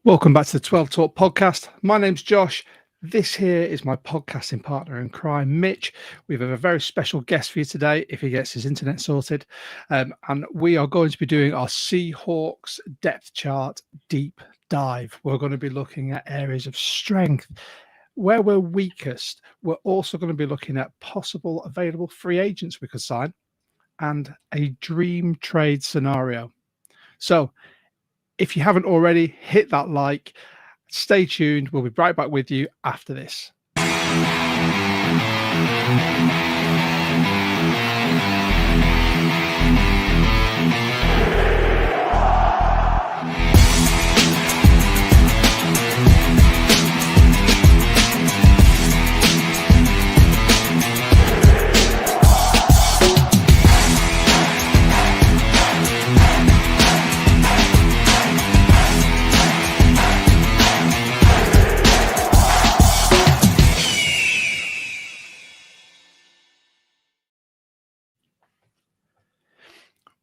Welcome back to the 12 Talk podcast. My name's Josh. This here is my podcasting partner in crime, Mitch. We have a very special guest for you today if he gets his internet sorted. And we are going to be doing our Seahawks Depth Chart deep dive. We're going to be looking at areas of strength, where we're weakest. We're also going to be looking at possible available free agents we could sign and a dream trade scenario. So, if you haven't already, hit that like. Stay tuned. We'll be right back with you after this.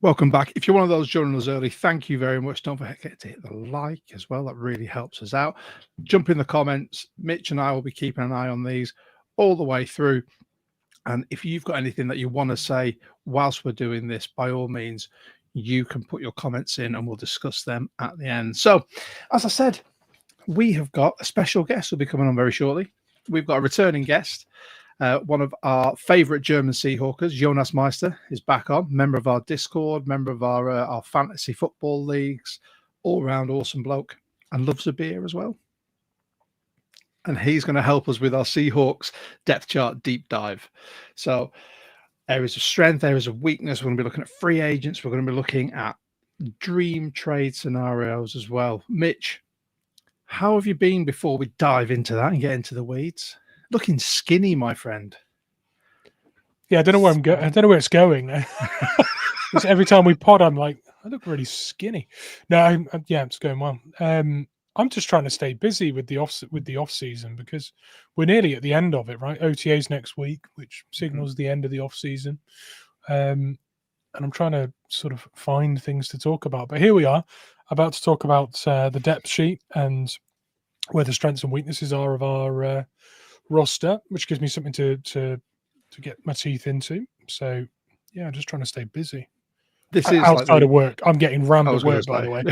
Welcome back. If you're one of those joining us early, thank you very much. Don't forget to hit the like as well. That really helps us out. Jump in the comments. Mitch and I will be keeping an eye on these all the way through. And if you've got anything that you want to say whilst we're doing this, by all means, you can put your comments in and we'll discuss them at the end. So, as I said, we have got a special guest who'll be coming on very shortly. We've got a returning guest. One of our favourite German Seahawkers, Jonas Meister, is back on. Member of our Discord, member of our fantasy football leagues, all-round awesome bloke, and loves a beer as well. And he's going to help us with our Seahawks depth chart deep dive. So areas of strength, areas of weakness. We're going to be looking at free agents. We're going to be looking at dream trade scenarios as well. Mitch, how have you been before we dive into that and get into the weeds? Looking skinny, my friend. Yeah, I don't know where I'm going. I don't know where it's going. Every time we pod, I'm like, I look really skinny. No, it's going well. I'm just trying to stay busy with the off season because we're nearly at the end of it, right? OTA's next week, which signals the end of the off season, and I'm trying to sort of find things to talk about. But here we are, about to talk about the depth sheet and where the strengths and weaknesses are of our roster, which gives me something to get my teeth into. So yeah, I'm just trying to stay busy. This is outside of work. I'm getting rammed at work, by the way.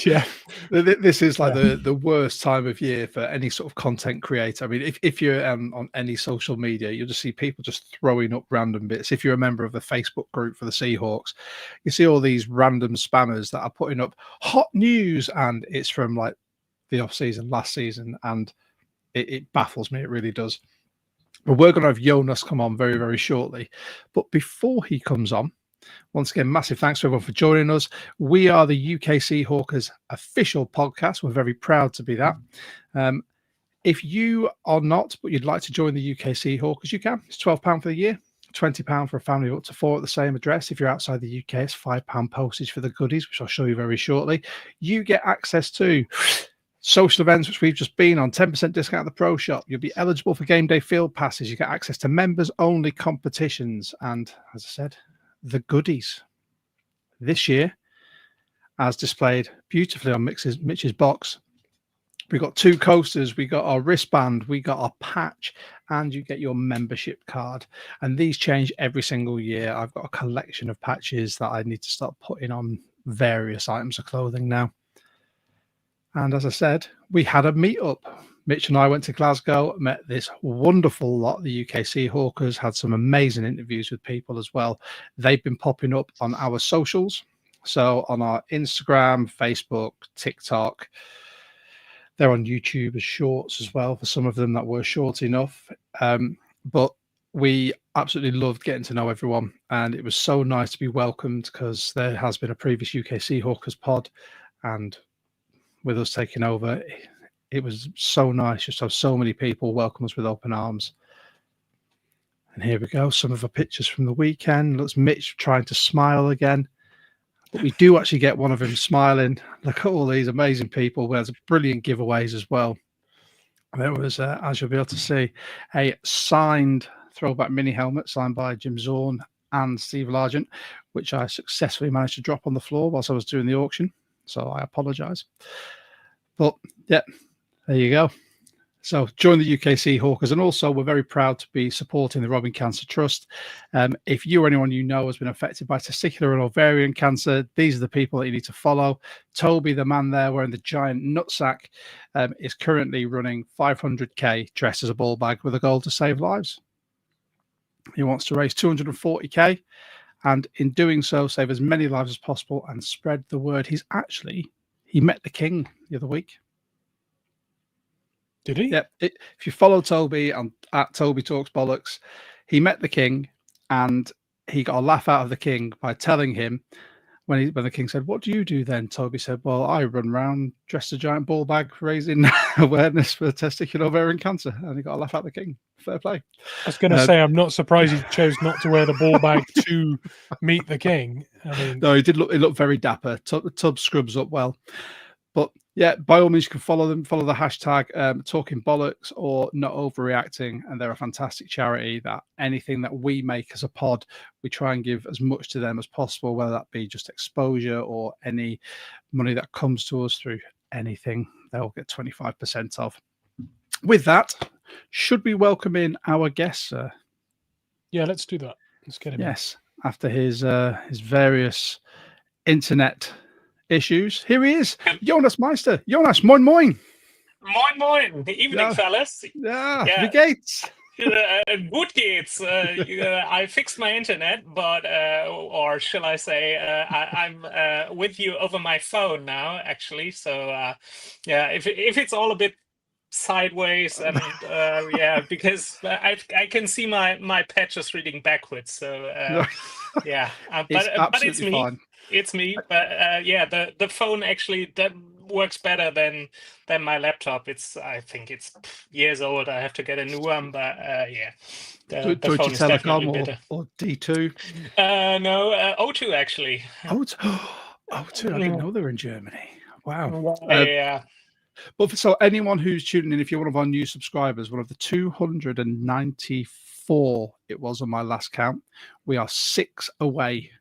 Yeah, this is like the worst time of year for any sort of content creator. I mean, if you're on any social media, you'll just see people just throwing up random bits. If you're a member of the Facebook group for the Seahawks, you see all these random spammers that are putting up hot news, and it's from like the off season last season, and it baffles me. It really does. But we're going to have Jonas come on very, very shortly. But before he comes on, once again, massive thanks to everyone for joining us. We are the UK Seahawkers official podcast. We're very proud to be that. If you are not, but you'd like to join the UK Seahawkers, you can. It's £12 for the year, £20 for a family of up to 4 at the same address. If you're outside the UK, it's £5 postage for the goodies, which I'll show you very shortly. You get access to social events, which we've just been on, 10% discount at the Pro Shop. You'll be eligible for game day field passes. You get access to members-only competitions. And as I said, the goodies. This year, as displayed beautifully on Mitch's box, we got 2 coasters, we got our wristband, we got our patch, and you get your membership card. And these change every single year. I've got a collection of patches that I need to start putting on various items of clothing now. And as I said, we had a meetup. Mitch and I went to Glasgow, met this wonderful lot, the UK Seahawkers, had some amazing interviews with people as well. They've been popping up on our socials. So on our Instagram, Facebook, TikTok. They're on YouTube as shorts as well for some of them that were short enough. But we absolutely loved getting to know everyone. And it was so nice to be welcomed because there has been a previous UK Seahawkers pod. And with us taking over, it was so nice just to have so many people welcome us with open arms. And here we go, some of the pictures from the weekend. Looks Mitch trying to smile again, but we do actually get one of him smiling. Look at all these amazing people. There's brilliant giveaways as well. There was, as you'll be able to see, a signed throwback mini helmet signed by Jim Zorn and Steve Largent, which I successfully managed to drop on the floor whilst I was doing the auction. So I apologise. But yeah, there you go. So join the UK Seahawkers, and also we're very proud to be supporting the Robbing Cancer Trust. If you or anyone you know has been affected by testicular and ovarian cancer, these are the people that you need to follow. Toby, the man there wearing the giant nutsack, is currently running 500k dressed as a ball bag with a goal to save lives. He wants to raise 240k, and in doing so, save as many lives as possible and spread the word. He met the king the other week. Did he? Yeah. If you follow Toby at Toby Talks Bollocks, he met the king, and he got a laugh out of the king by telling him when the king said, "What do you do then?" Toby said, "Well, I run around dressed a giant ball bag, raising awareness for testicular ovarian cancer." And he got a laugh out of the king. Fair play. I was going to say, I'm not surprised he chose not to wear the ball bag to meet the king. I mean, no, he did look. It looked very dapper. Tub scrubs up well. But yeah, by all means, you can follow them. Follow the hashtag Talking Bollocks or Not Overreacting, and they're a fantastic charity. That anything that we make as a pod, we try and give as much to them as possible, whether that be just exposure or any money that comes to us through anything. They'll get 25% off. With that, should we welcome in our guest, sir? Yeah, let's do that. Let's get him. Yes, after his various internet issues. Here he is, Jonas Meister. Jonas, moin moin. Moin moin. The evening, fellas. Yeah, wie geht's? Gut geht's. I fixed my internet, but or shall I say, I'm with you over my phone now, actually. So yeah, if it's all a bit sideways, and yeah, because I can see my patches reading backwards. So yeah, but it's me. Fine. It's me, but yeah, the phone actually that works better than my laptop. I think it's years old. I have to get a new one, but yeah, the phone is definitely better. Or D2? No, O2 actually. O2. I didn't know they were in Germany. Wow. Yeah. But so anyone who's tuning in, if you're one of our new subscribers, one of the 294 it was on my last count, we are 6 away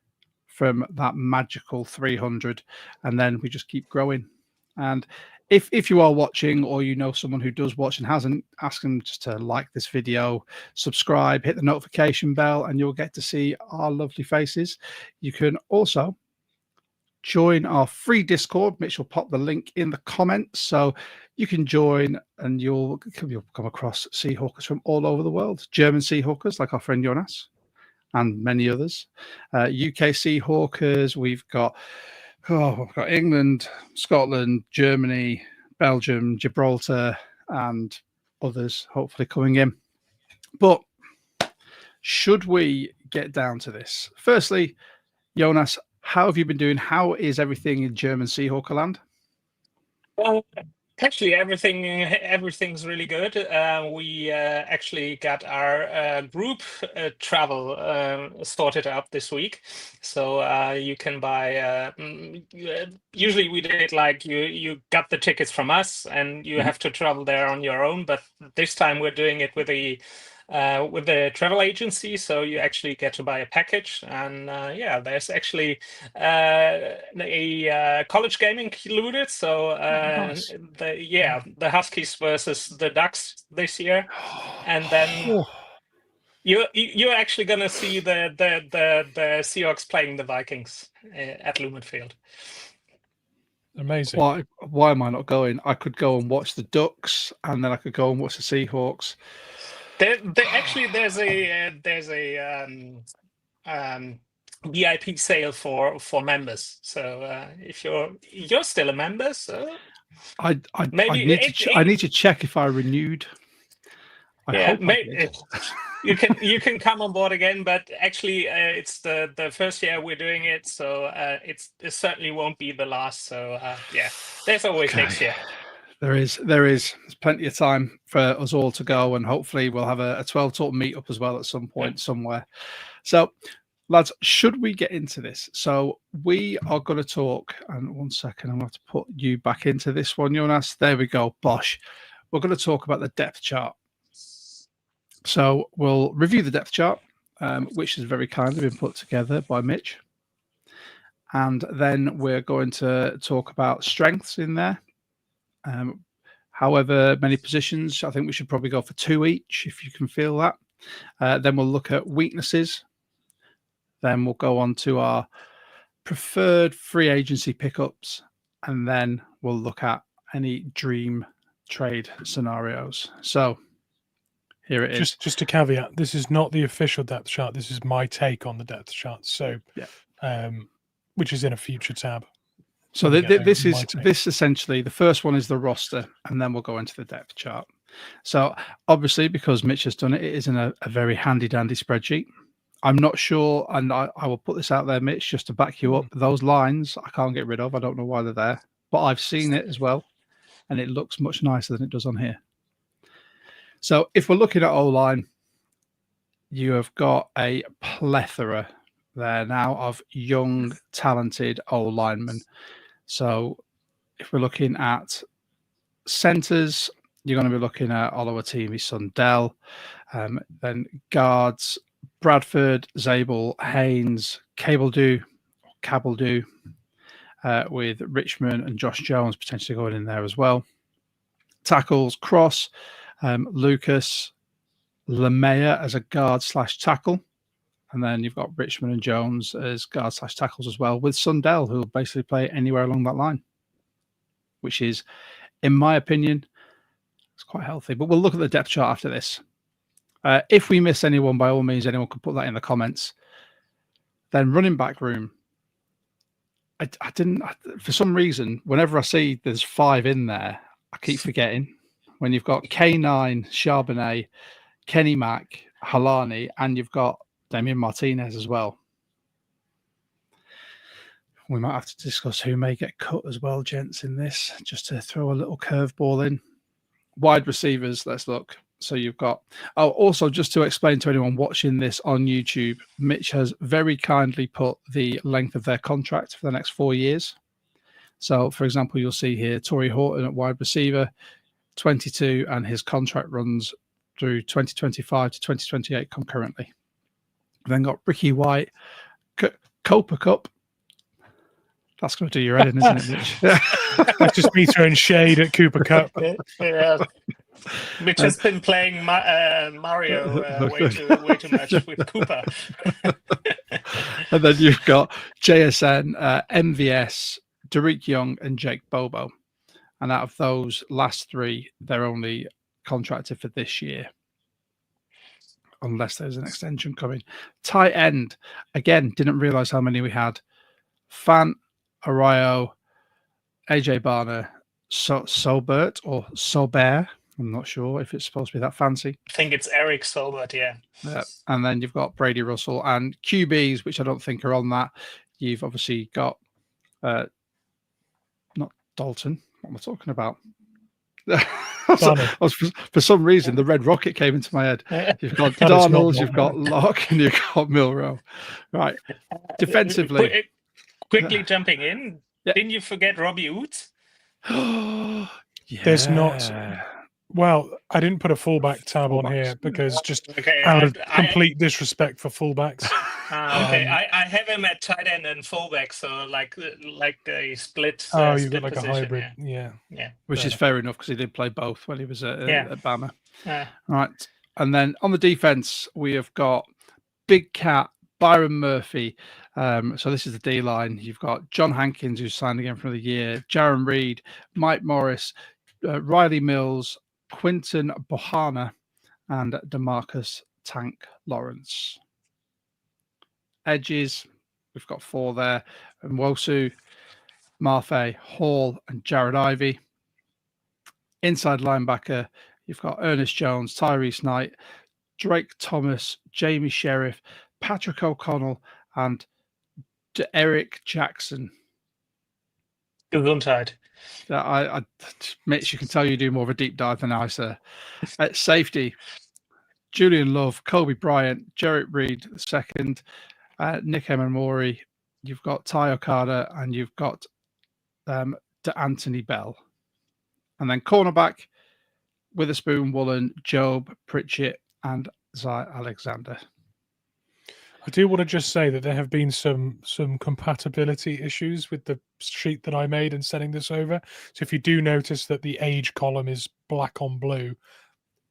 from that magical 300, and then we just keep growing. And if you are watching, or you know someone who does watch and hasn't, ask them just to like this video, subscribe, hit the notification bell, and you'll get to see our lovely faces. You can also join our free Discord. Mitch will pop the link in the comments, so you can join, and you'll come across Seahawkers from all over the world. German Seahawkers, like our friend Jonas, and many others. UK Seahawkers, we've got England, Scotland, Germany, Belgium, Gibraltar, and others hopefully coming in. But should we get down to this? Firstly, Jonas, how have you been doing? How is everything in German Seahawker land? Actually, everything's really good. We actually got our group travel sorted out this week, so you can buy. Usually, we did it like you got the tickets from us, and you have to travel there on your own. But this time, we're doing it with the travel agency, so you actually get to buy a package, and yeah, there's actually a college game included. So Nice. the Huskies versus the Ducks this year, and then you're actually gonna see the Seahawks playing the Vikings at Lumen Field. Amazing. Why am I not going? I could go and watch the Ducks, and then I could go and watch the Seahawks. There's a VIP sale for members. So if you're still a member, so I need to check if I renewed. You can come on board again, but actually it's the first year we're doing it, so it certainly won't be the last. So yeah, there's always next year. There's plenty of time for us all to go, and hopefully we'll have a 12 talk meetup as well at some point somewhere. So, lads, should we get into this? So we are going to talk, and 1 second, I'm going to have to put you back into this one, Jonas. There we go, bosh. We're going to talk about the depth chart. So we'll review the depth chart, which is very kindly been put together by Mitch. And then we're going to talk about strengths in there. However many positions, I think we should probably go for 2 each, if you can feel that. Then we'll look at weaknesses. Then we'll go on to our preferred free agency pickups. And then we'll look at any dream trade scenarios. So here it is. Just a caveat: this is not the official depth chart. This is my take on the depth chart. So, which is in a future tab. So this essentially, the first one is the roster, and then we'll go into the depth chart. So obviously, because Mitch has done it, it is in a very handy dandy spreadsheet. I'm not sure, and I will put this out there, Mitch, just to back you up. Those lines I can't get rid of. I don't know why they're there, but I've seen it as well, and it looks much nicer than it does on here. So if we're looking at O-line, you have got a plethora there now of young, talented O-linemen. So if we're looking at centers, you're going to be looking at Oluwatimi Sundell, then guards, Bradford, Zabel, Haynes, Cabledew, with Richmond and Josh Jones potentially going in there as well. Tackles, Cross, Lucas, Lemaya as a guard / tackle. And then you've got Richmond and Jones as guard / tackles as well, with Sundell, who will basically play anywhere along that line, which is, in my opinion, it's quite healthy. But we'll look at the depth chart after this. If we miss anyone, by all means, anyone can put that in the comments. Then running back room. I didn't, for some reason, whenever I see there's 5 in there, I keep forgetting. When you've got K9, Charbonnet, Kenny Mack, Halani, and you've got Damian Martinez as well. We might have to discuss who may get cut as well, gents, in this, just to throw a little curveball in. Wide receivers, let's look. So you've got, also just to explain to anyone watching this on YouTube, Mitch has very kindly put the length of their contract for the next 4 years. So, for example, you'll see here Torrey Horton at wide receiver, 22, and his contract runs through 2025 to 2028 concurrently. We've then got Ricky White, Copa Cup. That's going to do your head in, isn't it, Mitch? That's just me throwing shade at Cooper Cup. Yeah. Mitch has been playing Mario way too much with Cooper. And then you've got JSN, MVS, Derek Young, and Jake Bobo. And out of those last 3, they're only contracted for this year, unless there's an extension coming. Tight end, again, didn't realize how many we had. Fant, Arayo, AJ Barner, Sobert or Sobert. I'm not sure if it's supposed to be that fancy. I think it's Eric Sobert, yeah. And then you've got Brady Russell and QBs, which I don't think are on that. You've obviously got not Dalton. What am I talking about? For some reason, the red rocket came into my head. You've got Darnold, you've got Locke, and you've got Milrow. Right. Defensively. Quickly jumping in. Yeah. Didn't you forget Robbie Oots? Yeah. There's not. Well, I didn't put a fullback tab on here because just out of complete disrespect for fullbacks. Okay, I have him at tight end and fullback, so like a split. You've split got like position, a hybrid, yeah. Which is fair enough because he did play both when he was at Bama. Yeah. Right, and then on the defense we have got Big Cat, Byron Murphy. So this is the D line. You've got John Hankins, who's signed again for another year. Jaron Reed, Mike Morris, Riley Mills, Quinton Bohana, and DeMarcus Tank Lawrence. Edges, we've got 4 there. And Nwosu, Marfay, Hall, and Jared Ivey. Inside linebacker, you've got Ernest Jones, Tyrese Knight, Drake Thomas, Jamie Sheriff, Patrick O'Connell, and Eric Jackson. Gesundheit. Mitch, you can tell you do more of a deep dive than I, sir. At safety, Julian Love, Kobe Bryant, Jarrett Reed II, Nick Emamori. You've got Ty Okada, and you've got Anthony Bell. And then cornerback, Witherspoon, Woolen, Job, Pritchett, and Zai Alexander. I do want to just say that there have been some compatibility issues with the sheet that I made in sending this over. So if you do notice that the age column is black on blue,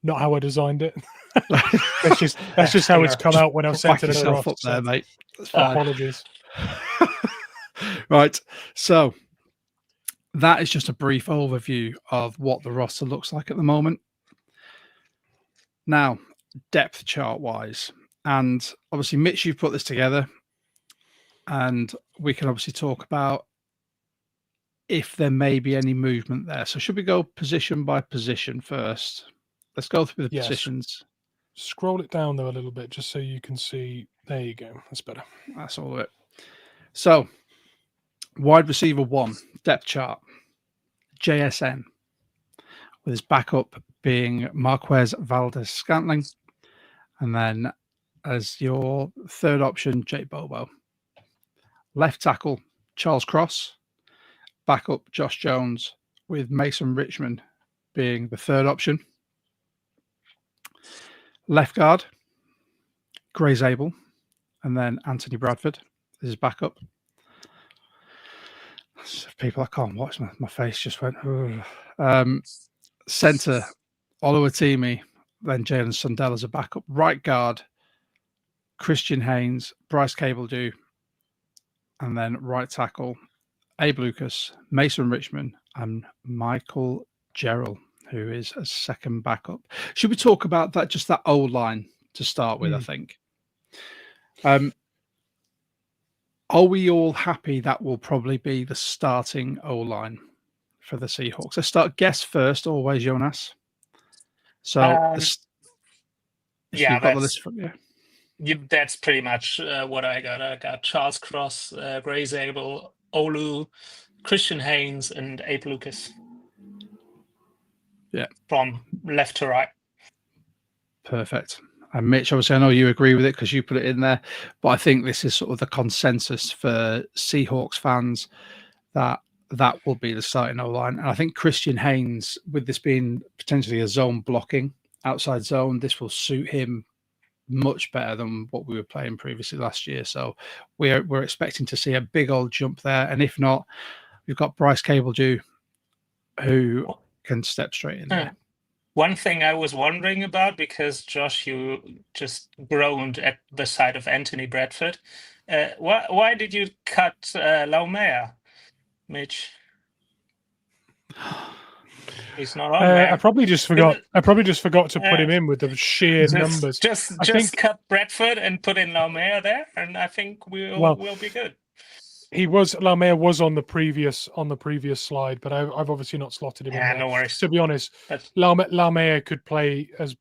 not how I designed it. that's just how it's come out when I've sent Back it yourself across. up there, mate. That's fine. Apologies. Right. So that is just a brief overview of what the roster looks like at the moment. Now, depth chart wise, and obviously, Mitch, you've put this together, and we can obviously talk about if there may be any movement there. So, should we go position by position first? Let's go through the positions. Scroll it down though a little bit just so you can see. There you go. That's better. That's all of it. So, wide receiver 1, depth chart, JSN, with his backup being Marquez Valdez-Scantling. And then as your third option, Jake Bobo. Left tackle, Charles Cross. Backup, Josh Jones, with Mason Richmond being the third option. Left guard, Gray Zabel. And then Anthony Bradford is his backup. People, I can't watch. My face just went. Centre, Oluwatimi, then Jalen Sundell as a backup. Right guard, Christian Haynes, Bryce Cable-Dew, and then right tackle, Abe Lucas, Mason Richmond, and Michael Gerald, who is a second backup. Should we talk about that? Just that old line to start with, I think. Are we all happy that will probably be the starting O-line for the Seahawks? Let's start guess first, always, Jonas. So, yeah, you've got the list from you. That's pretty much what I got. I got Charles Cross, Gray Zabel, Olu, Christian Haynes, and Abe Lucas. Yeah. From left to right. Perfect. And Mitch, obviously, I know you agree with it because you put it in there, but I think this is sort of the consensus for Seahawks fans that will be the starting O-line. And I think Christian Haynes, with this being potentially a zone blocking, outside zone, this will suit him much better than what we were playing previously last year. So we're expecting to see a big old jump there. And if not, we've got Bryce Cable-Dew, who can step straight in there. One thing I was wondering about, because Josh, you just groaned at the sight of Anthony Bradford. Why did you cut Laumea, Mitch? He's not on there. I probably just forgot to put him in with the sheer numbers. Just cut Bradford and put in Laumea there, and I think we'll be good. Laumea was on the previous slide, but I've obviously not slotted him in there. No worries. To be honest, Laumea could play as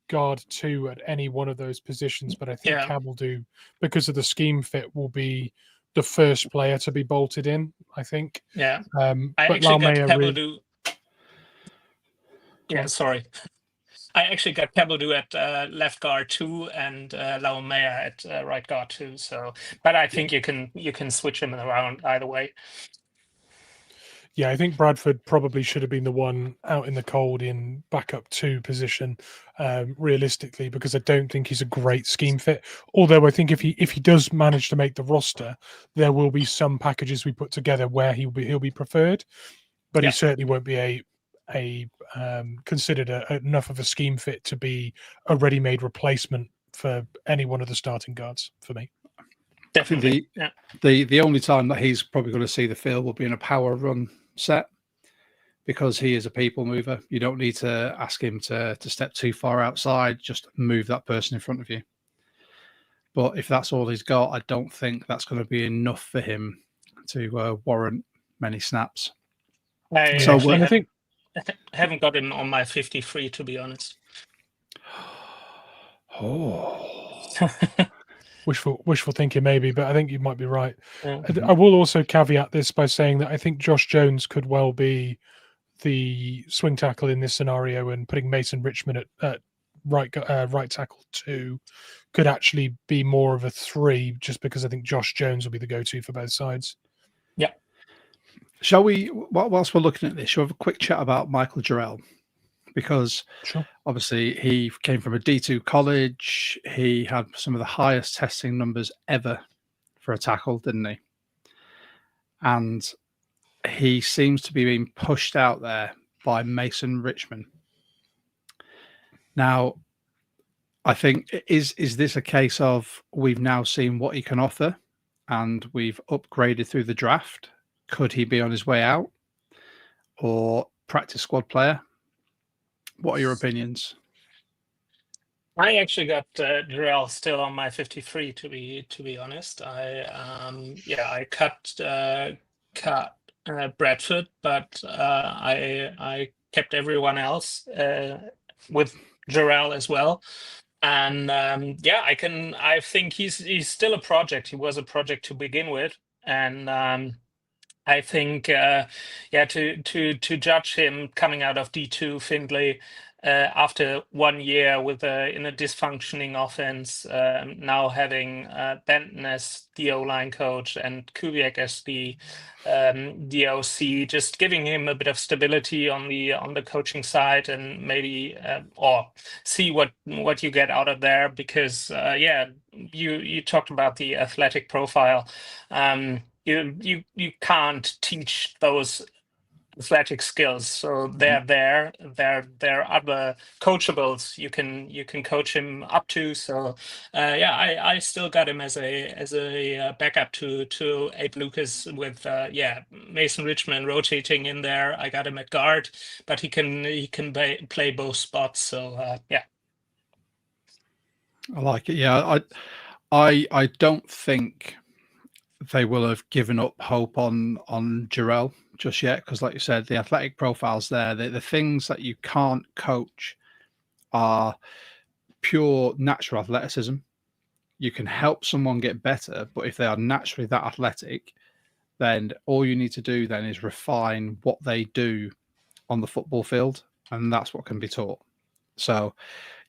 guard 2 at any one of those positions, but I think Cable-Dew, because of the scheme fit, will be the first player to be bolted in, I think. Yeah. But I actually got Cable-Dew. Sorry. I actually got Cable-Dew at left guard 2 and Laumea at right guard 2. So, but I think you can switch them around either way. Yeah, I think Bradford probably should have been the one out in the cold in backup 2 position, realistically, because I don't think he's a great scheme fit. Although I think if he does manage to make the roster, there will be some packages we put together where he'll be preferred, but he certainly won't be considered enough of a scheme fit to be a ready-made replacement for any one of the starting guards for me. Definitely. The only time that he's probably going to see the field will be in a power run set, because he is a people mover. You don't need to ask him to step too far outside, just move that person in front of you. But if that's all he's got, I don't think that's going to be enough for him to warrant many snaps. I haven't got him on my 53, to be honest. Wishful thinking maybe, but I think you might be right. I will also caveat this by saying that I think Josh Jones could well be the swing tackle in this scenario, and putting Mason Richmond at right tackle 2 could actually be more of a 3, just because I think Josh Jones will be the go-to for both sides. Yeah. Shall we, whilst we're looking at this, shall we have a quick chat about Michael Jarrell? because obviously he came from a D2 college. He had some of the highest testing numbers ever for a tackle, didn't he? And he seems to be being pushed out there by Mason Richman. Now, I think, is this a case of we've now seen what he can offer and we've upgraded through the draft? Could he be on his way out, or practice squad player? What are your opinions? I actually got Jarrell still on my 53. To be honest, I cut Bradford, but I kept everyone else with Jarrell as well. And I think he's still a project. He was a project to begin with, and I think to judge him coming out of D2 Findlay after 1 year in a dysfunctioning offense, now having Benton as the O-line coach and Kubiak as the OC, just giving him a bit of stability on the coaching side, and maybe or see what you get out of there, because you talked about the athletic profile. You can't teach those athletic skills, so they're there. They're other coachables you can coach him up to. So I still got him as a backup to Abe Lucas, with Mason Richman rotating in there. I got him at guard, but he can play both spots. So I like it. Yeah, I don't think they will have given up hope on Jarrell just yet, because like you said, the athletic profile's there. The things that you can't coach are pure natural athleticism. You can help someone get better, but if they are naturally that athletic, then all you need to do then is refine what they do on the football field, and that's what can be taught. So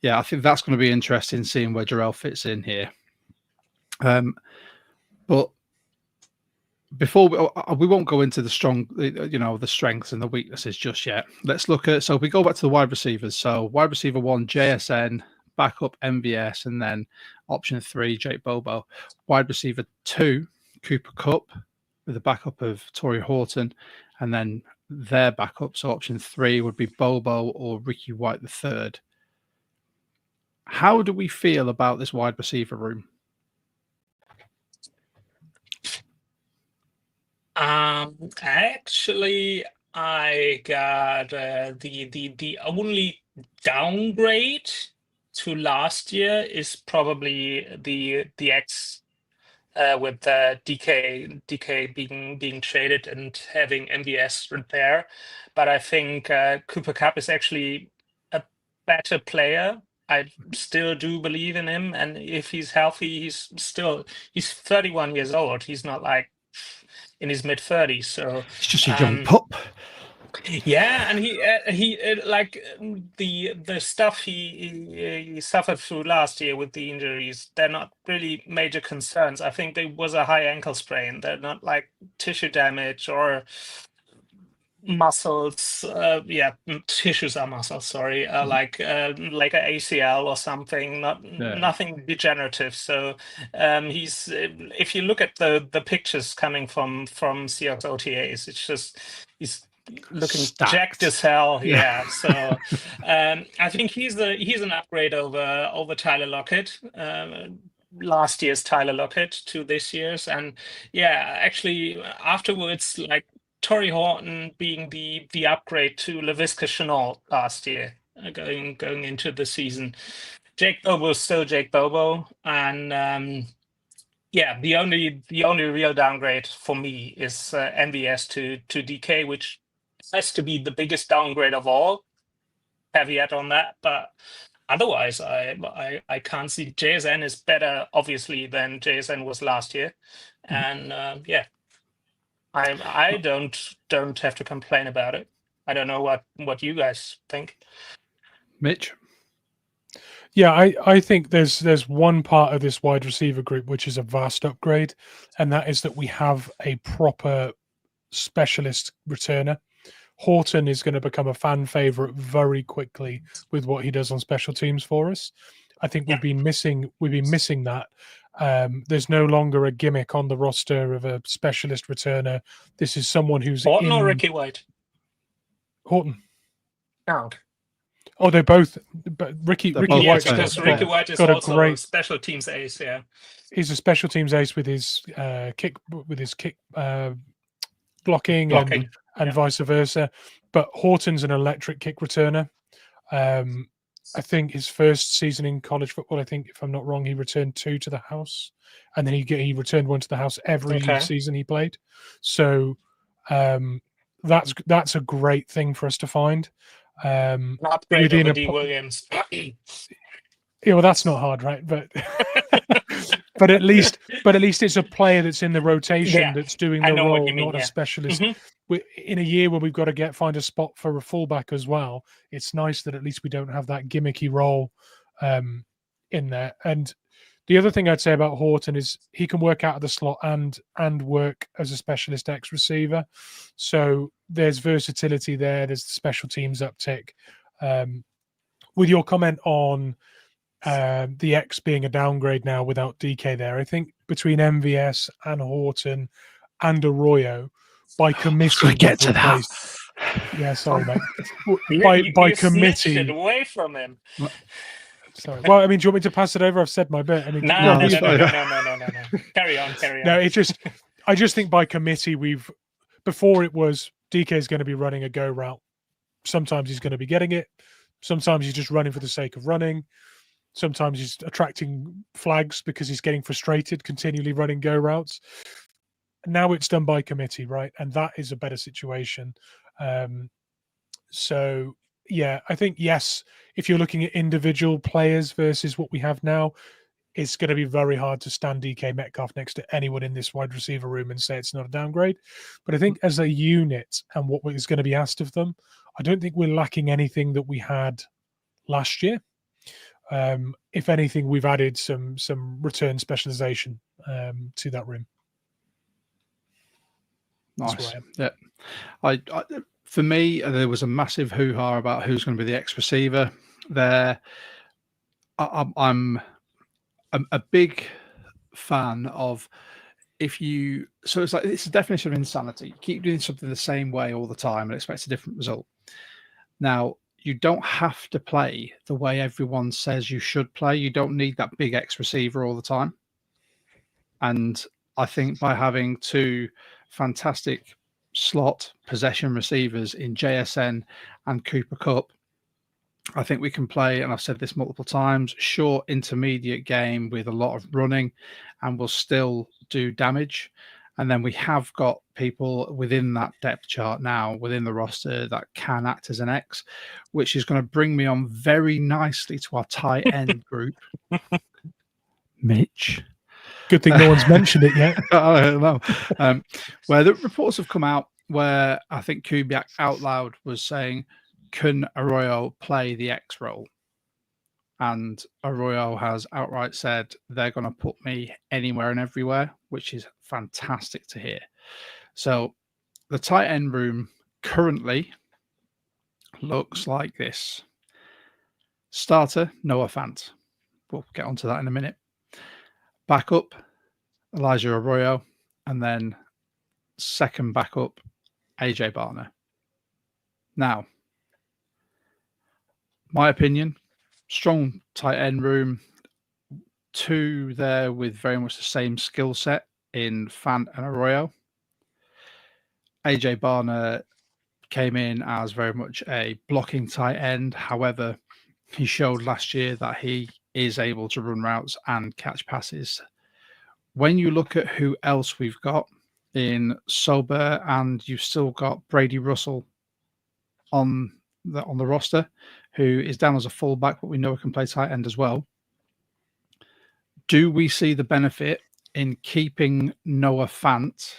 yeah, I think that's going to be interesting, seeing where Jarrell fits in here. But before we won't go into the the strengths and the weaknesses just yet. Let's look at, so we go back to the wide receivers. So wide receiver 1, JSN, backup MVS, and then option 3, Jake Bobo. Wide receiver 2, Cooper Kupp, with the backup of Torrey Horton, and then their backup. So option 3 would be Bobo or Ricky White III. How do we feel about this wide receiver room? Actually, I got the only downgrade to last year is probably the X with DK being traded and having MVS there. But I think Cooper Kupp is actually a better player. I still do believe in him, and if he's healthy, he's 31 years old. He's not like in his mid-30s, so it's just a young pup. Yeah, and he like the stuff he suffered through last year with the injuries, they're not really major concerns. I think there was a high ankle sprain. They're not like tissue damage or muscles. Tissues are muscles. Sorry, like a ACL or something. Nothing degenerative. So he's. If you look at the pictures coming from Seahawks OTAs, it's just he's looking jacked as hell. Yeah. So I think he's an upgrade over Tyler Lockett. Last year's Tyler Lockett to this year's, and actually afterwards, like Torrey Horton being the upgrade to Laviska Shenault last year, going into the season. Jake Bobo is still Jake Bobo, and the only real downgrade for me is MVS to DK, which has to be the biggest downgrade of all. Caveat on that, but otherwise, I can't see. JSN is better, obviously, than JSN was last year, and I don't have to complain about it. I don't know what you guys think. Mitch? Yeah, I think there's one part of this wide receiver group which is a vast upgrade, and that is that we have a proper specialist returner. Horton is going to become a fan favorite very quickly with what he does on special teams for us. I think we've been missing that. There's no longer a gimmick on the roster of a specialist returner. This is someone who's Horton or Ricky White? Horton. Oh. Oh, they're both. But Ricky White's Ricky White is also a great special teams ace. Yeah, he's a special teams ace with his kick blocking. And vice versa. But Horton's an electric kick returner. I think his first season in college football, I think, if I'm not wrong, he returned 2 to the house, and then he returned 1 to the house every season he played. So that's a great thing for us to find. Not great over D. Williams. Yeah, well, that's not hard, right? But but at least it's a player that's in the rotation that's doing the role, not a specialist. In a year where we've got to find a spot for a fullback as well, it's nice that at least we don't have that gimmicky role in there. And the other thing I'd say about Horton is he can work out of the slot and work as a specialist X receiver. So there's versatility there. There's the special teams uptick. With your comment on the X being a downgrade now without DK there, I think between MVS and Horton and Arroyo, by committee, we get to that. Yeah, sorry, mate. by committee, it away from him. Sorry. Well, I mean, do you want me to pass it over? I've said my bit. I mean, no. Carry on. No, I just think by committee, before it was DK is going to be running a go route. Sometimes he's going to be getting it. Sometimes he's just running for the sake of running. Sometimes he's attracting flags because he's getting frustrated, continually running go routes. Now it's done by committee, right? And that is a better situation. So, yeah, I think, yes, if you're looking at individual players versus what we have now, it's going to be very hard to stand DK Metcalf next to anyone in this wide receiver room and say it's not a downgrade. But I think as a unit and what is going to be asked of them, I don't think we're lacking anything that we had last year. If anything, we've added some return specialization to that room. Nice. Yeah. I for me, there was a massive hoo-ha about who's going to be the X receiver there. I'm a big fan of so it's like, it's a definition of insanity. You keep doing something the same way all the time and expect a different result. Now, you don't have to play the way everyone says you should play. You don't need that big X receiver all the time. And I think by having 2 fantastic slot possession receivers in JSN and Cooper Kupp, I think we can play, and I've said this multiple times, short intermediate game with a lot of running, and we'll still do damage. And then we have got people within that depth chart now, within the roster, that can act as an X, which is going to bring me on very nicely to our tight end group. Mitch. Good thing no one's mentioned it yet. I don't know. Where the reports have come out where I think Kubiak out loud was saying, can Arroyo play the X role? And Arroyo has outright said they're going to put me anywhere and everywhere, which is fantastic to hear. So the tight end room currently looks like this. Starter, Noah Fant. We'll get onto that in a minute. Backup, Elijah Arroyo. And then second backup, AJ Barner. Now, my opinion, strong tight end room. 2 there with very much the same skill set in Fant and Arroyo. AJ Barner came in as very much a blocking tight end. However, he showed last year that he is able to run routes and catch passes. When you look at who else we've got in Sober, and you've still got Brady Russell on the roster, who is down as a fullback, but we know he can play tight end as well. Do we see the benefit in keeping Noah Fant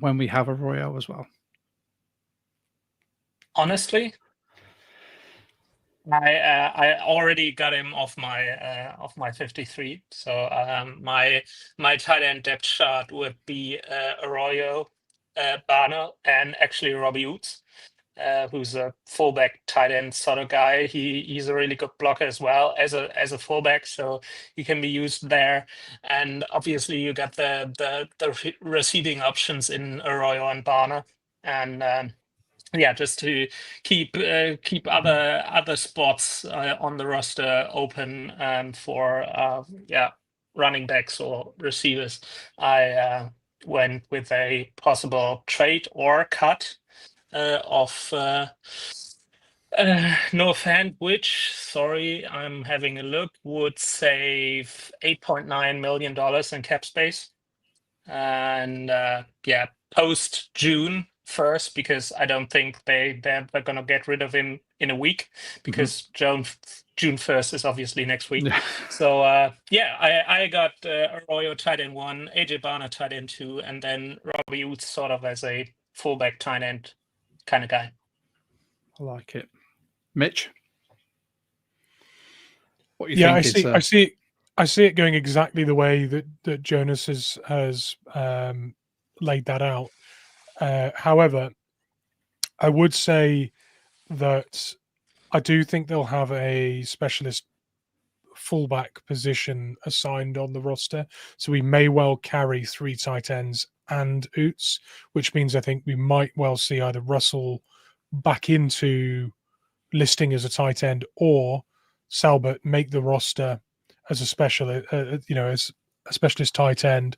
when we have Arroyo as well? Honestly, I already got him off my 53. So my tight end depth chart would be Arroyo, Barner, and actually Robbie Woods. who's a fullback tight end sort of guy. He's a really good blocker as well as a fullback, so he can be used there. And obviously, you got the receiving options in Arroyo and Barner, and yeah, just to keep other spots on the roster open for running backs or receivers. I went with a possible trade or cut of Noah Fant, which, sorry, I'm having a look, would save $8.9 million in cap space. And post June 1st, because I don't think they're going to get rid of him in a week, because June 1st is obviously next week. So I got Arroyo tight end 1, AJ Barner tight end 2, and then Robbie Woods sort of as a fullback tight end kind of guy. I like it. Mitch, what do you Yeah, think? I see it going exactly the way that Jonas has laid that out. However, I would say that I do think they'll have a specialist fullback position assigned on the roster, so we may well carry 3 tight ends and Oots, which means I think we might well see either Russell back into listing as a tight end or Salbert make the roster as a specialist, as a specialist tight end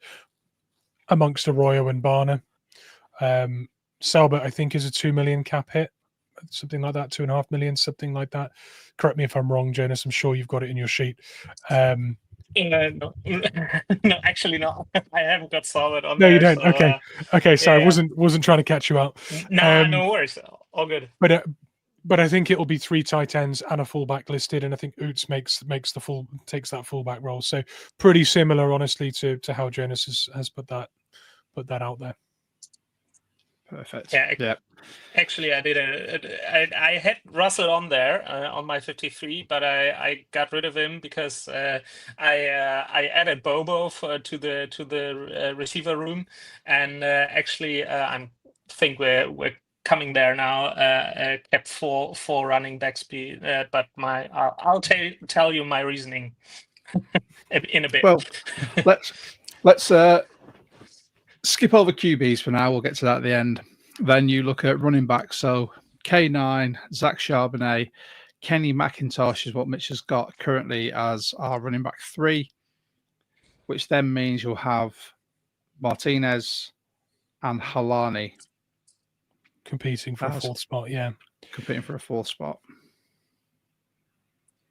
amongst Arroyo and Barner. Salbert, I think, is a 2 million cap hit, something like that, 2.5 million, something like that. Correct me if I'm wrong, Jonas. I'm sure you've got it in your sheet. No, actually not. I haven't got Salbert on no, there. you don't. So, okay. So yeah. I wasn't trying to catch you out. Nah, no worries. All good. But I think it will be 3 tight ends and a fullback listed, and I think Oots takes that fullback role. So pretty similar, honestly, to how Jonas has put that out there. Perfect. Yeah. Actually, I had Russell on there on my 53, but I got rid of him because I added Bobo to the receiver room, and actually I think we're coming there now. Kept four running backs, but I'll tell you my reasoning in a bit. Well, let's skip over QBs for now. We'll get to that at the end. Then you look at running backs. So K9, Zach Charbonnet, Kenny McIntosh is what Mitch has got currently as our running back 3, which then means you'll have Martinez and Halani competing for a 4th spot. Yeah, competing for a 4th spot.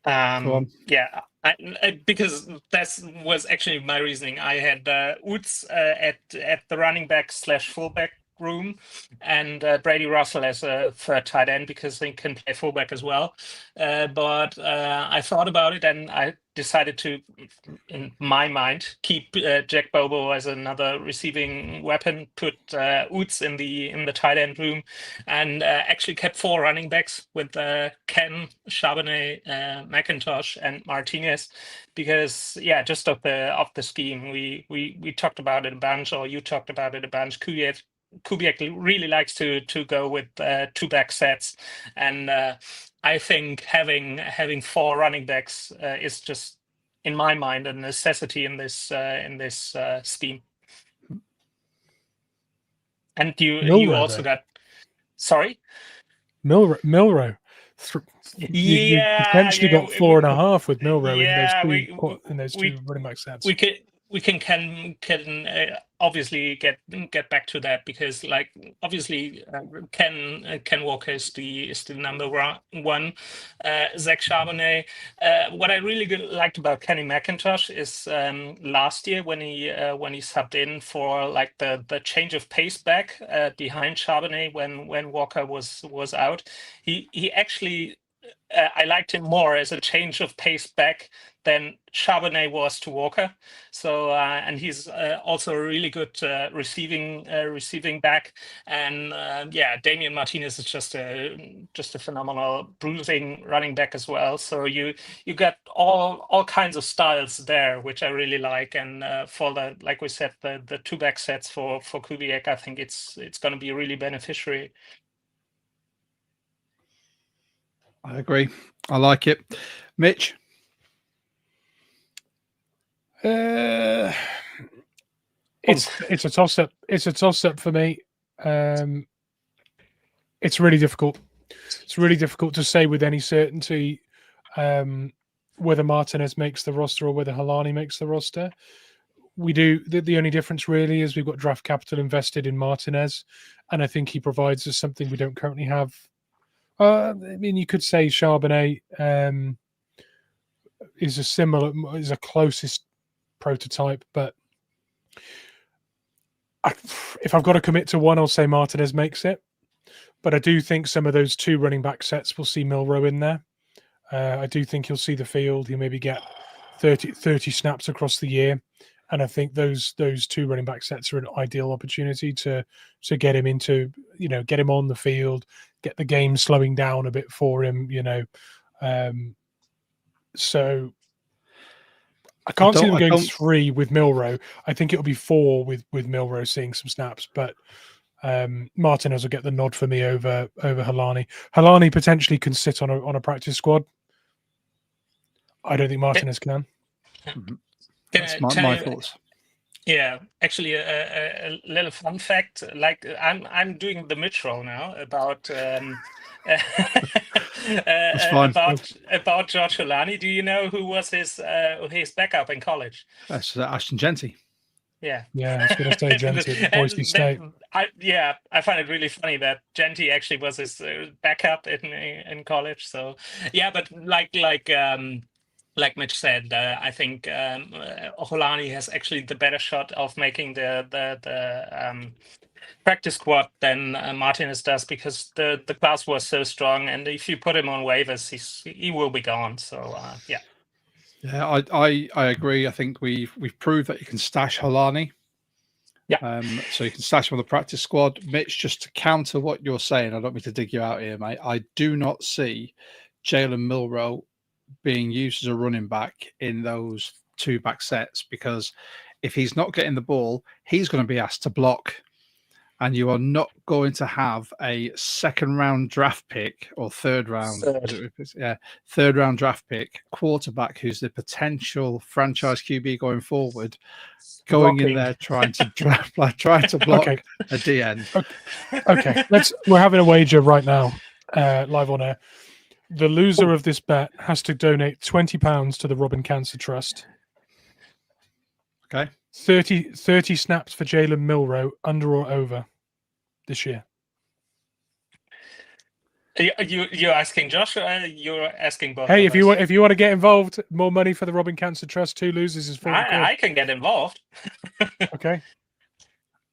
Yeah, because that was actually my reasoning. I had Oots at the running back / fullback room, and Brady Russell as a 3rd tight end because he can play fullback as well. But I thought about it, and I decided to, in my mind, keep Jack Bobo as another receiving weapon, put Oots in the tight end room, and actually kept 4 running backs with Ken, Charbonnet, McIntosh, and Martinez, because just of the scheme we talked about it a bunch, or you talked about it a bunch. Kubiak really likes to go with 2 back sets, and I think having 4 running backs is just, in my mind, a necessity in this scheme. And you also got, sorry, Milrow. You potentially got 4.5 with Milrow in those two running back sets. We can obviously get back to that, because obviously Ken Walker is the number 1. Zach Charbonnet. What I really liked about Kenny McIntosh is last year when he subbed in for the change of pace back behind Charbonnet when Walker was out. He actually. I liked him more as a change of pace back than Charbonnet was to Walker. So and he's also a really good receiving back. And Damian Martinez is just a phenomenal bruising running back as well. So you got all kinds of styles there, which I really like. And for like we said, the 2 back sets for Kubiak, I think it's going to be really beneficiary. I agree. I like it. Mitch? It's a toss-up. It's a toss-up for me. It's really difficult. It's really difficult to say with any certainty whether Martinez makes the roster or whether Halani makes the roster. We do. The only difference really is we've got draft capital invested in Martinez, and I think he provides us something we don't currently have. I mean, you could say Charbonnet is a closest prototype, but if I've got to commit to one, I'll say Martinez makes it. But I do think some of those 2 running back sets will see Milrow in there. I do think he'll see the field. He'll maybe get 30 snaps across the year. And I think those 2 running back sets are an ideal opportunity to get him into, get him on the field, get the game slowing down a bit for him, So I can't see them going 3 with Milrow. I think it'll be 4 with Milrow seeing some snaps, but Martinez will get the nod for me over Halani. Halani potentially can sit on a practice squad. I don't think Martinez can. That's my thoughts. Yeah, actually, a little fun fact. Like I'm doing the Mitch role now about about George Halani. Do you know who was his backup in college? That's Ashton Genty. Yeah, I was going to say Genty at Boise State. I find it really funny that Genty actually was his backup in college. So yeah, but like Mitch said, I think Holani has actually the better shot of making the practice squad than Martinez does, because the class was so strong, and if you put him on waivers, he will be gone. So yeah. Yeah, I agree. I think we've proved that you can stash Halani. Yeah. So you can stash him on the practice squad. Mitch, just to counter what you're saying, I don't mean to dig you out here, mate. I do not see Jalen Milrow being used as a running back in those 2 back sets, because if he's not getting the ball, he's going to be asked to block, and you are not going to have a 2nd round draft pick or 3rd round draft pick quarterback who's the potential franchise QB going forward, going in there trying to block Okay. a DN. Okay, we're having a wager right now, live on air. The loser of this bet has to donate £20 to the Robin Cancer Trust. Okay. 30 snaps for Jalen Milrow, under or over this year. You're asking Josh, or you're asking both? Hey, if you want to get involved, more money for the Robin Cancer Trust. 2 losers is 40 quid. I can get involved. Okay.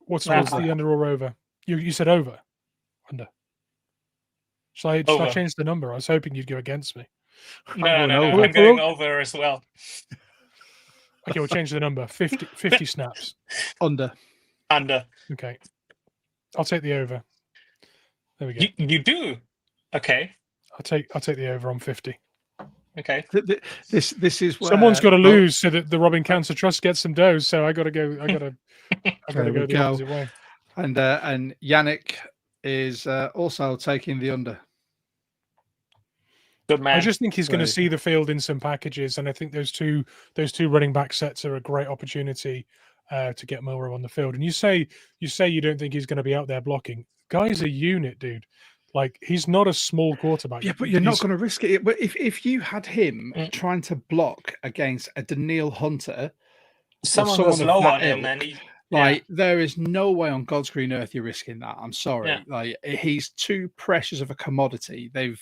What's the under or over? You said over. Under. Shall I change the number? I was hoping you'd go against me. No, I'm going over as well. Okay, we'll change the number. 50 snaps. Under. Okay. I'll take the over. There we go. You do? Okay. I'll take the over on 50. Okay. This is where someone's got to lose so that the Robin Cancer Trust gets some dough. So I got to go. I got to go the opposite way. And Yannick is also taking the under. Good man. I just think he's going to see the field in some packages, and I think those two running back sets are a great opportunity to get Milrow on the field. And you say you don't think he's going to be out there blocking. Guy's a unit, dude. Like, he's not a small quarterback. Yeah, but you're not going to risk it. But if you had him trying to block against a Daniil Hunter, someone was low on him, and there is no way on God's green earth you're risking that. I'm sorry. Yeah. Like, he's too precious of a commodity. They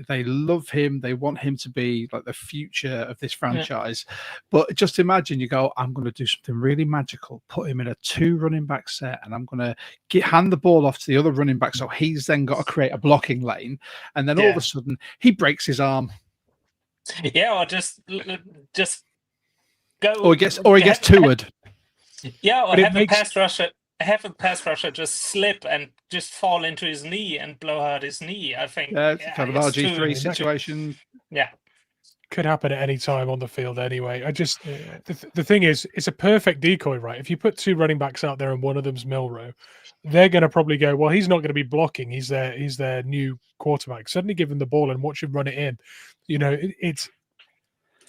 love him. They want him to be like the future of this franchise. Yeah. But just imagine you go, I'm going to do something really magical, put him in a 2 running back set, and I'm going to hand the ball off to the other running back. So he's then got to create a blocking lane. And then all of a sudden he breaks his arm. Yeah. Or just go. Or he gets toured. Yeah, or have a pass rusher just slip and just fall into his knee and blow out his knee. I think kind of RG3 situation. Yeah. could happen at any time on the field anyway. The thing is, it's a perfect decoy, right? If you put two running backs out there and one of them's Milrow, they're going to probably go, well, he's not going to be blocking. He's their new quarterback. Suddenly give him the ball and watch him run it in.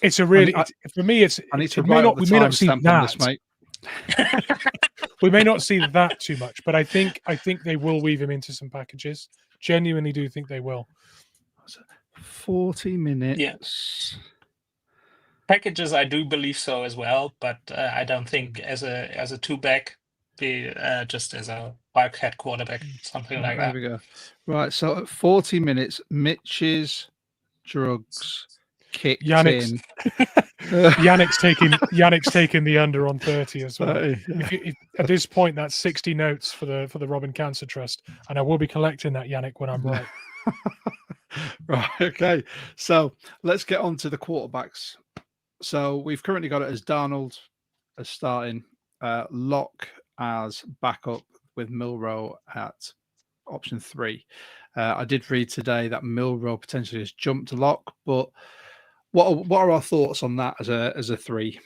It's a really for me. I need to we may not see timestamp on this, mate. We may not see that too much, but I think they will weave him into some packages. Genuinely do think they will. 40 minutes. Yeah. Packages, I do believe so as well, but I don't think as a two-back, just as a wildcat quarterback, something like that. There we go. Right, so at 40 minutes, Mitch's drugs kicked in. Yannick's taking the under on 30 as well. 30, yeah. If at this point, that's 60 notes for the Robin Cancer Trust, and I will be collecting that, Yannick, when I'm right. Right, okay. So let's get on to the quarterbacks. So we've currently got it as Darnold as starting, Locke as backup with Milrow at option 3. I did read today that Milrow potentially has jumped Locke, but what are our thoughts on that as a 3?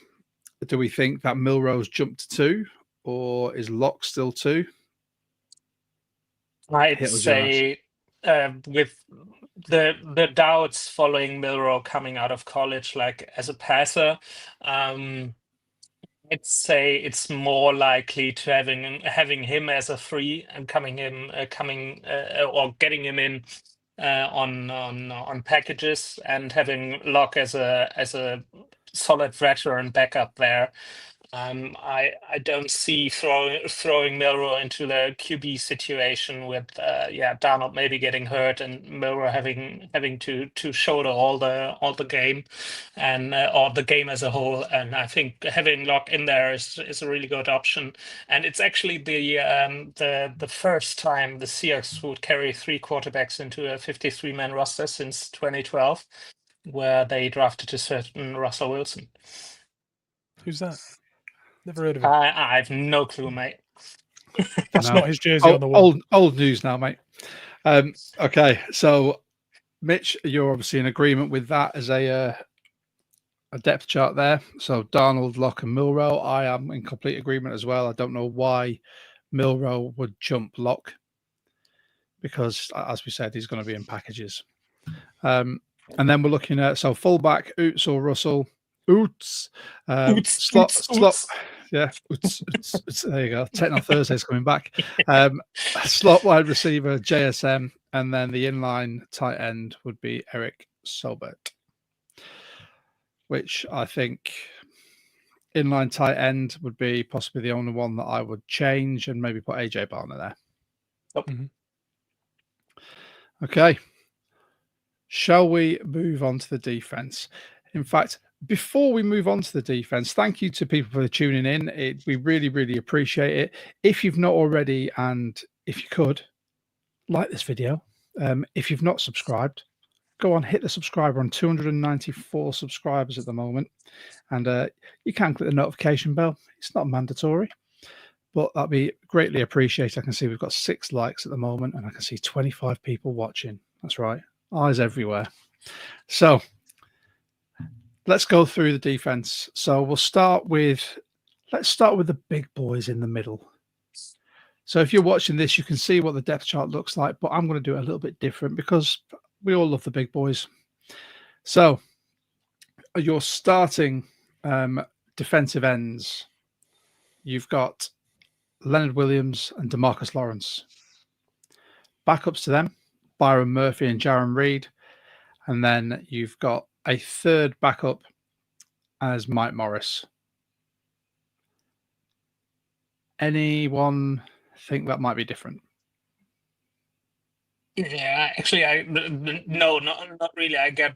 Do we think that Milrow's jumped to 2, or is Locke still 2? I'd say with the doubts following Milrow coming out of college, like as a passer, I'd say it's more likely to having him as a 3 and getting him in on packages, and having Locke as a solid veteran backup there. I don't see throwing Milrow into the QB situation with Darnold maybe getting hurt and Milrow having to shoulder all the game and or the game as a whole. And I think having Locke in there is a really good option. And it's actually the first time the Seahawks would carry 3 quarterbacks into a 53-man roster since 2012, where they drafted a certain Russell Wilson. Who's that? Never heard of him. I have no clue, mate. That's not his jersey on the wall. Old news now, mate. Okay, so Mitch, you're obviously in agreement with that as a depth chart there. So Darnold, Locke, and Milrow. I am in complete agreement as well. I don't know why Milrow would jump Locke, because, as we said, he's going to be in packages. And then we're looking at fullback, Oots or Russell. Oots. Slot. Yeah. Oots. There you go. Techno Thursday's coming back. Slot wide receiver, JSM, and then the inline tight end would be Eric Sobert, which I think inline tight end would be possibly the only one that I would change, and maybe put AJ Barner there. Oh. Mm-hmm. Okay. Shall we move on to the defense? In fact, before we move on to the defense, thank you to people for tuning in. We really, really appreciate it. If you've not already, and if you could, like this video. If you've not subscribed, go on, hit the subscribe. We're on 294 subscribers at the moment. And you can click the notification bell. It's not mandatory, but that'd be greatly appreciated. I can see we've got 6 likes at the moment, and I can see 25 people watching. That's right. Eyes everywhere. So let's go through the defense. So let's start with the big boys in the middle. So if you're watching this, you can see what the depth chart looks like, but I'm going to do it a little bit different because we all love the big boys. So your starting defensive ends, you've got Leonard Williams and DeMarcus Lawrence. Backups to them, Byron Murphy and Jaron Reed. And then you've got a third backup as Mike Morris. Anyone think that might be different? Yeah, actually, no, not really. I got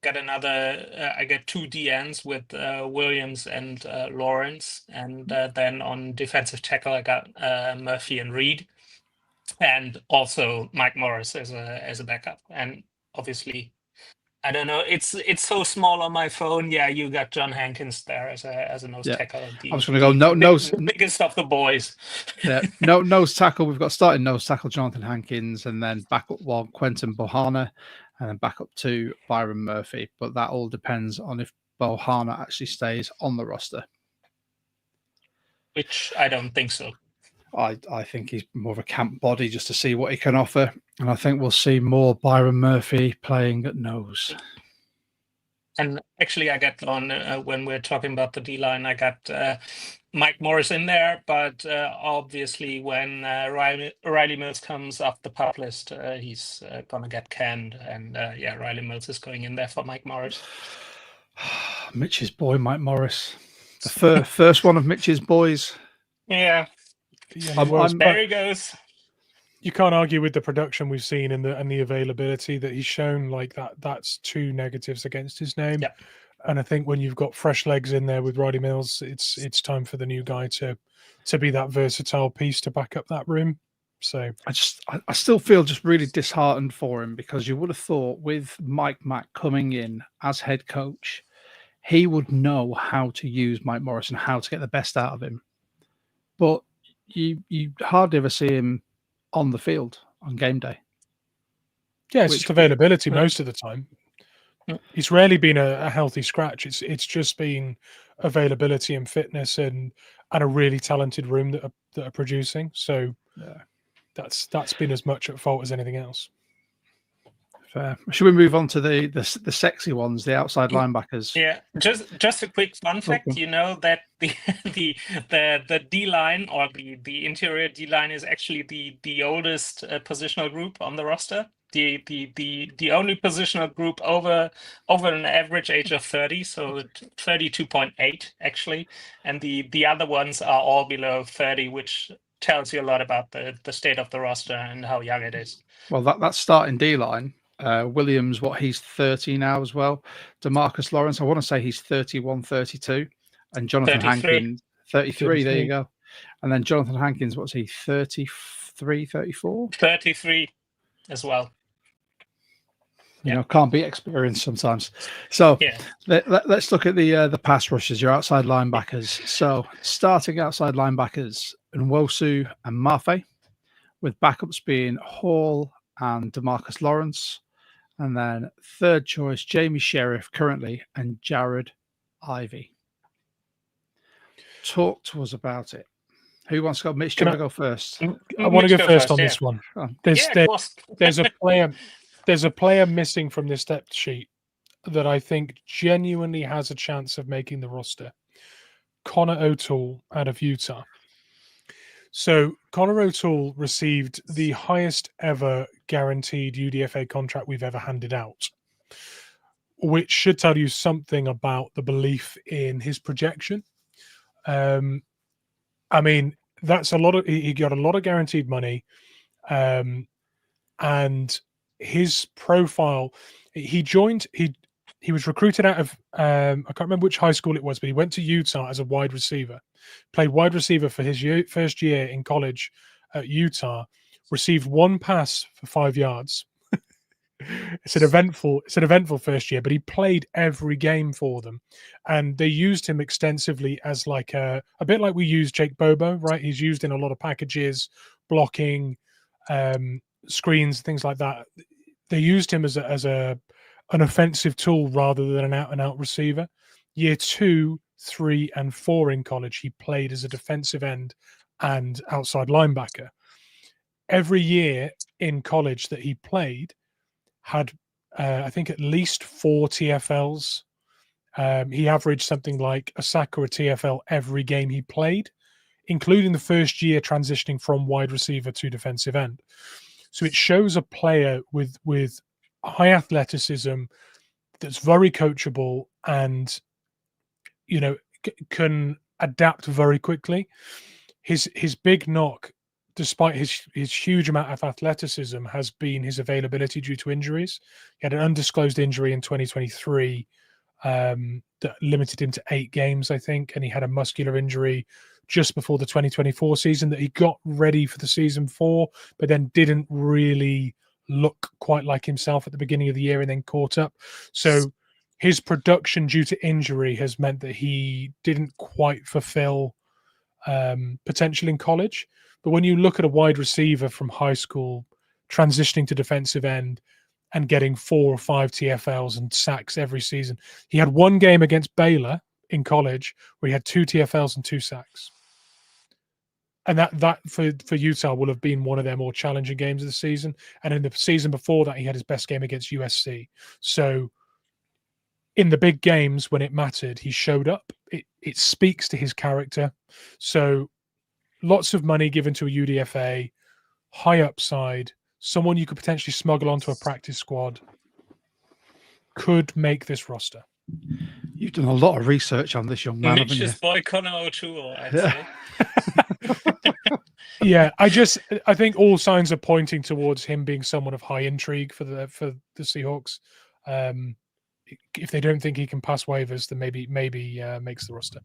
another. I got 2 DNs with Williams and Lawrence, and then on defensive tackle, I got Murphy and Reed, and also Mike Morris as a backup. And obviously, I don't know. It's so small on my phone. Yeah, you got John Hankins there as a nose tackle. I was going to go nose, biggest of the boys. Yeah, nose tackle. We've got starting nose tackle Jonathan Hankins, and then backup one Quentin Bohanna, and then back up to Byron Murphy. But that all depends on if Bohanna actually stays on the roster. Which I don't think so. I think he's more of a camp body just to see what he can offer. And I think we'll see more Byron Murphy playing at nose. And actually, I got on when we're talking about the D-line, I got Mike Morris in there. But obviously, when Riley Mills comes off the pup list, he's going to get canned. And Riley Mills is going in there for Mike Morris. Mitch's boy, Mike Morris. The first one of Mitch's boys. Yeah. There he goes. You can't argue with the production we've seen and the availability that he's shown. Like that's two negatives against his name. Yeah. And I think when you've got fresh legs in there with Riley Mills, it's time for the new guy to be that versatile piece to back up that room. So I still feel just really disheartened for him, because you would have thought with Mike Mack coming in as head coach, he would know how to use Mike Morris and how to get the best out of him. But you hardly ever see him on the field on game day. Yeah, it's just availability most of the time. It's rarely been a healthy scratch. It's just been availability and fitness and a really talented room that are producing. So that's been as much at fault as anything else. Fair. Should we move on to the sexy ones, the outside linebackers? Yeah, just a quick fun fact. You know that the D line, or the interior D line, is actually the oldest positional group on the roster. The only positional group over an average age of 30, so 32.8 actually, and the other ones are all below 30, which tells you a lot about the state of the roster and how young it is. Well, that's starting D line. Williams, he's 30 now as well. DeMarcus Lawrence, I want to say he's 31, 32. And Jonathan 33. Hankins, 33, there you go. And then Jonathan Hankins, what's he, 33, 34? 33 as well. You know, can't be experienced sometimes. So let's look at the pass rushers, your outside linebackers. So starting outside linebackers, Nwosu and Mafe, with backups being Hall and DeMarcus Lawrence. And then third choice, Jamie Sheriff currently, and Jared Ivey. Talk to us about it. Who wants to go? Mitch, do you want to go first? I want to go first on this one. There's a player missing from this depth sheet that I think genuinely has a chance of making the roster. Connor O'Toole out of Utah. So Connor O'Toole received the highest ever guaranteed UDFA contract we've ever handed out, which should tell you something about the belief in his projection. I mean, that's a lot of. He got a lot of guaranteed money, and his profile. He was recruited out of. I can't remember which high school it was, but he went to Utah as a wide receiver. Played wide receiver for his first year in college at Utah. Received one pass for 5 yards. It's an eventful first year, but he played every game for them, and they used him extensively as like a bit like we use Jake Bobo, right? He's used in a lot of packages, blocking, screens, things like that. They used him as an offensive tool rather than an out-and-out receiver. Year 2, 3, and 4 in college, he played as a defensive end and outside linebacker. Every year in college that he played had, I think, at least 4 TFLs. He averaged something like a sack or a TFL every game he played, including the first year transitioning from wide receiver to defensive end. So it shows a player with high athleticism that's very coachable and, you know, can adapt very quickly. His big knock, despite his huge amount of athleticism, has been his availability due to injuries. He had an undisclosed injury in 2023 that limited him to 8 games, I think, and he had a muscular injury just before the 2024 season that he got ready for the season for, but then didn't really look quite like himself at the beginning of the year and then caught up. So his production due to injury has meant that he didn't quite fulfill potential in college. But when you look at a wide receiver from high school transitioning to defensive end, and getting 4 or 5 TFLs and sacks every season. He had one game against Baylor in college where he had 2 TFLs and 2 sacks. And that for Utah will have been one of their more challenging games of the season. And in the season before that, he had his best game against USC. So in the big games when it mattered, he showed up. It speaks to his character. So lots of money given to a UDFA, high upside, someone you could potentially smuggle onto a practice squad, could make this roster. You've done a lot of research on this young man, haven't you? Mitch's boy Connor O'Toole, I'd say. Yeah, I think all signs are pointing towards him being someone of high intrigue for the Seahawks. If they don't think he can pass waivers, then maybe makes the roster.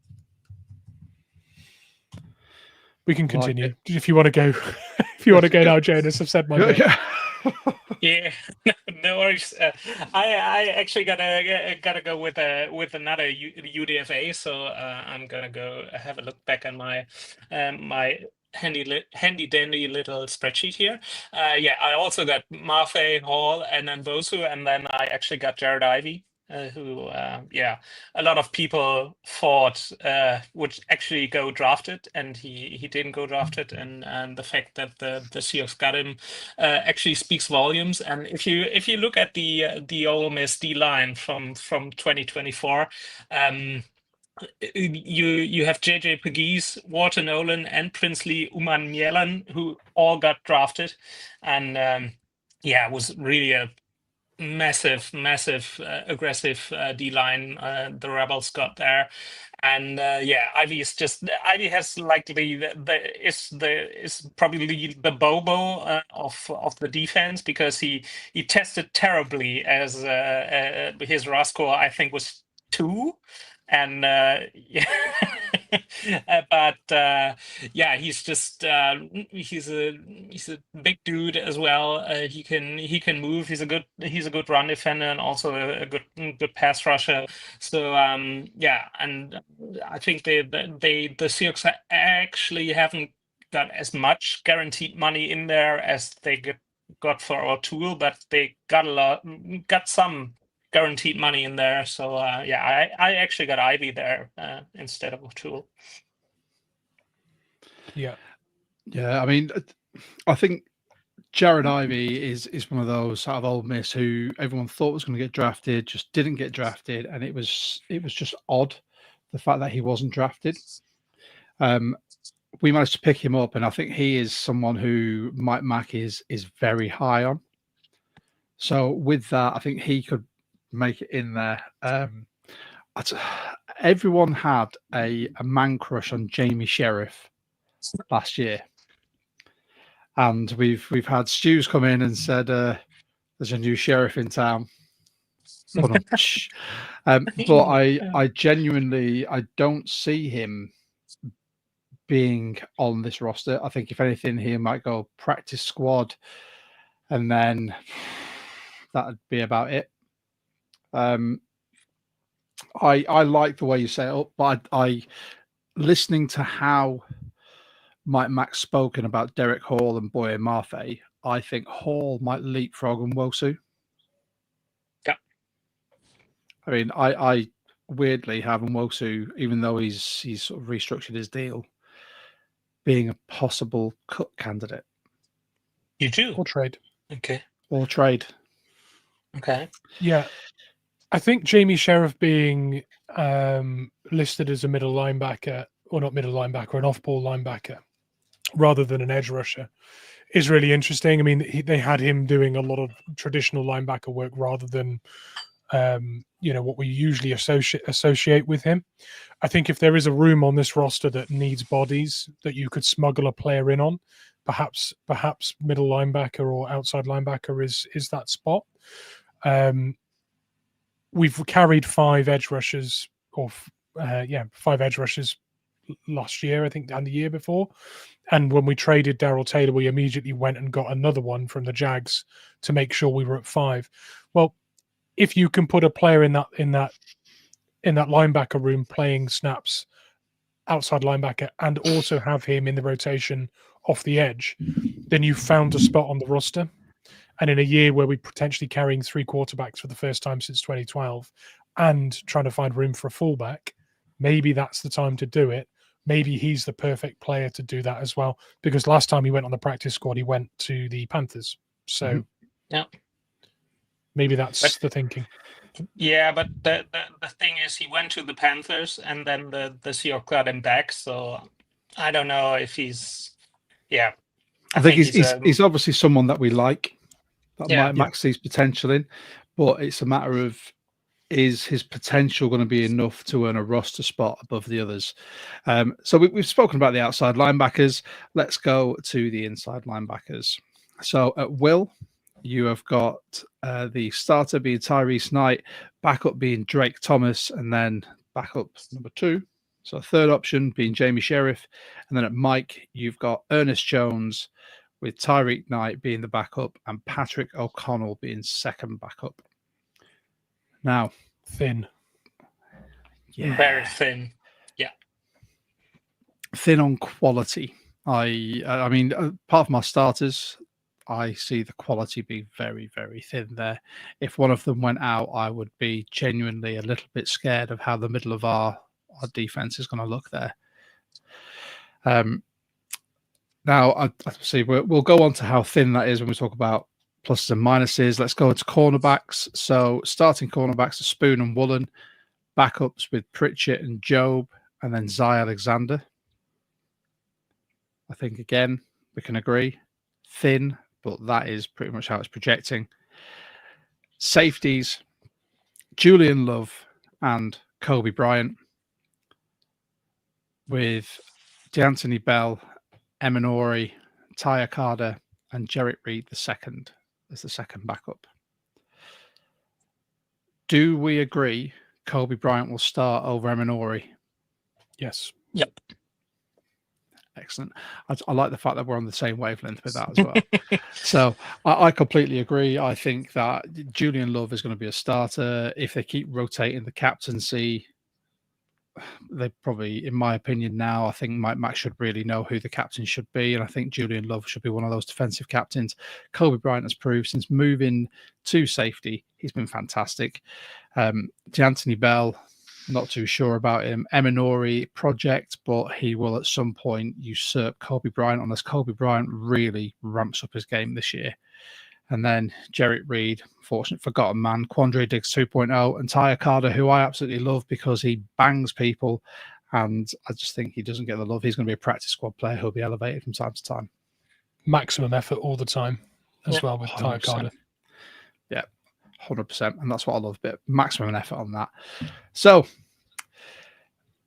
We can continue if you want to go. If you want to go now, Jonas, I've said my bit. Yeah, no worries. I actually gotta go with another UDFA, so I'm gonna go have a look back on my my handy dandy little spreadsheet here. Yeah, I also got Mafe, Hall, and then Bosu, and then I actually got Jared Ivey. Who, yeah, a lot of people thought would actually go drafted, and he didn't go drafted, and the fact that the Seahawks got him actually speaks volumes. And if you look at the Ole Miss D line from 2024. You have JJ Pegues, Walter Nolan, and Princely Umanmielen, who all got drafted, and yeah, it was really a massive aggressive D line the Rebels got there. And yeah, Ivy has likely is probably the Bobo of the defense, because he tested terribly as his RAS score I think was 2, and yeah. But yeah, he's just he's a big dude as well. He can move. He's a good run defender and also a good pass rusher. So yeah, and I think the Seahawks actually haven't got as much guaranteed money in there as they got for O'Toole, but they got some guaranteed money in there. So yeah, I actually got Ivy there instead of O'Toole. Yeah. I mean, I think Jared Ivey is one of those out of Ole Miss who everyone thought was going to get drafted, just didn't get drafted, and it was just odd the fact that he wasn't drafted. We managed to pick him up, and I think he is someone who Mike Mack is very high on. So with that, I think he could make it in there. Everyone had a man crush on Jamie Sheriff last year, and we've had Stu's come in and said there's a new sheriff in town. But I genuinely don't see him being on this roster. I think if anything, he might go practice squad, and then that'd be about it. I like the way you set it up, but I listening to how Mike Mack spoken about Derek Hall and Boye Mafe, I think Hall might leapfrog Nwosu. Yeah. I mean, I weirdly have Nwosu, even though he's sort of restructured his deal, being a possible cut candidate. You do? Or trade. Okay. Or trade. Okay. Yeah. I think Jamie Sheriff being listed as a middle linebacker, or not middle linebacker, an off-ball linebacker, rather than an edge rusher, is really interesting. I mean, they had him doing a lot of traditional linebacker work rather than, what we usually associate with him. I think if there is a room on this roster that needs bodies that you could smuggle a player in on, perhaps middle linebacker or outside linebacker is that spot. We've carried 5 edge rushers, or 5 edge rushers last year, I think, and the year before. And when we traded Darrell Taylor, we immediately went and got another one from the Jags to make sure we were at 5. Well, if you can put a player in that linebacker room playing snaps, outside linebacker, and also have him in the rotation off the edge, then you've found a spot on the roster. And in a year where we're potentially carrying 3 quarterbacks for the first time since 2012 and trying to find room for a fullback, maybe that's the time to do it. Maybe he's the perfect player to do that as well, because last time he went on the practice squad, he went to the Panthers. So yeah, maybe that's the thinking. Yeah, but the thing is, he went to the Panthers, and then the Seahawks got him back. So I don't know if he's. Yeah, I think he's obviously someone that we like, that might max his potential in, but it's a matter of, is his potential going to be enough to earn a roster spot above the others? So we've spoken about the outside linebackers. Let's go to the inside linebackers. So at will, you have got the starter being Tyrese Knight, backup being Drake Thomas, and then backup number 2. So third option being Jamie Sheriff. And then at Mike, you've got Ernest Jones with Tyreek Knight being the backup and Patrick O'Connell being second backup. Now, thin. Yeah. Very thin. Yeah. Thin on quality. I mean, apart from our starters, I see the quality being very, very thin there. If one of them went out, I would be genuinely a little bit scared of how the middle of our defense is going to look there. Now, I see we'll go on to how thin that is when we talk about pluses and minuses. Let's go into cornerbacks. So starting cornerbacks are Spoon and Woolen, backups with Pritchett and Job, and then Zy Alexander. I think, again, we can agree. Thin, but that is pretty much how it's projecting. Safeties, Julian Love and Kobe Bryant, with D'Anthony Bell, Eminori, Ty Akada, and Jarrett Reed II as the second backup. Do we agree Kobe Bryant will start over Eminori? Yes. Yep. Excellent. I like the fact that we're on the same wavelength with that as well. So I completely agree. I think that Julian Love is going to be a starter. If they keep rotating the captaincy, they probably, in my opinion now, I think Mike Mack should really know who the captain should be. And I think Julian Love should be one of those defensive captains. Kobe Bryant has proved since moving to safety, he's been fantastic. D'Anthony Bell, not too sure about him. Eminori project, but he will at some point usurp Kobe Bryant unless Kobe Bryant really ramps up his game this year. And then Jarrett Reed, fortunate forgotten man, Quandre Diggs 2.0, and Ty Akada, who I absolutely love because he bangs people. And I just think he doesn't get the love. He's going to be a practice squad player who'll be elevated from time to time. Maximum effort all the time as well with Ty Akada. Yeah, 100%. And that's what I love a bit. Maximum effort on that. So,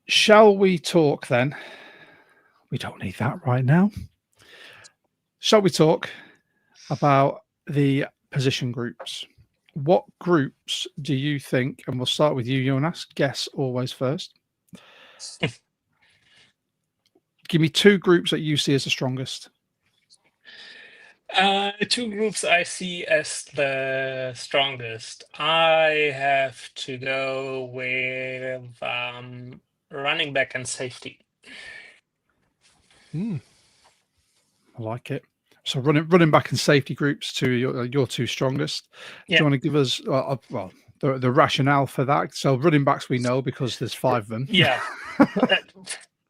shall we talk then? We don't need that right now. Shall we talk about the position groups? What groups do you think, and we'll start with you, Jonas, guess always first. Give me 2 groups that you see as the strongest. 2 groups I see as the strongest. I have to go with running back and safety. I like it. So running back and safety groups to your 2 strongest. Yeah. Do you want to give us the rationale for that? So running backs we know because there's 5 of them. Yeah.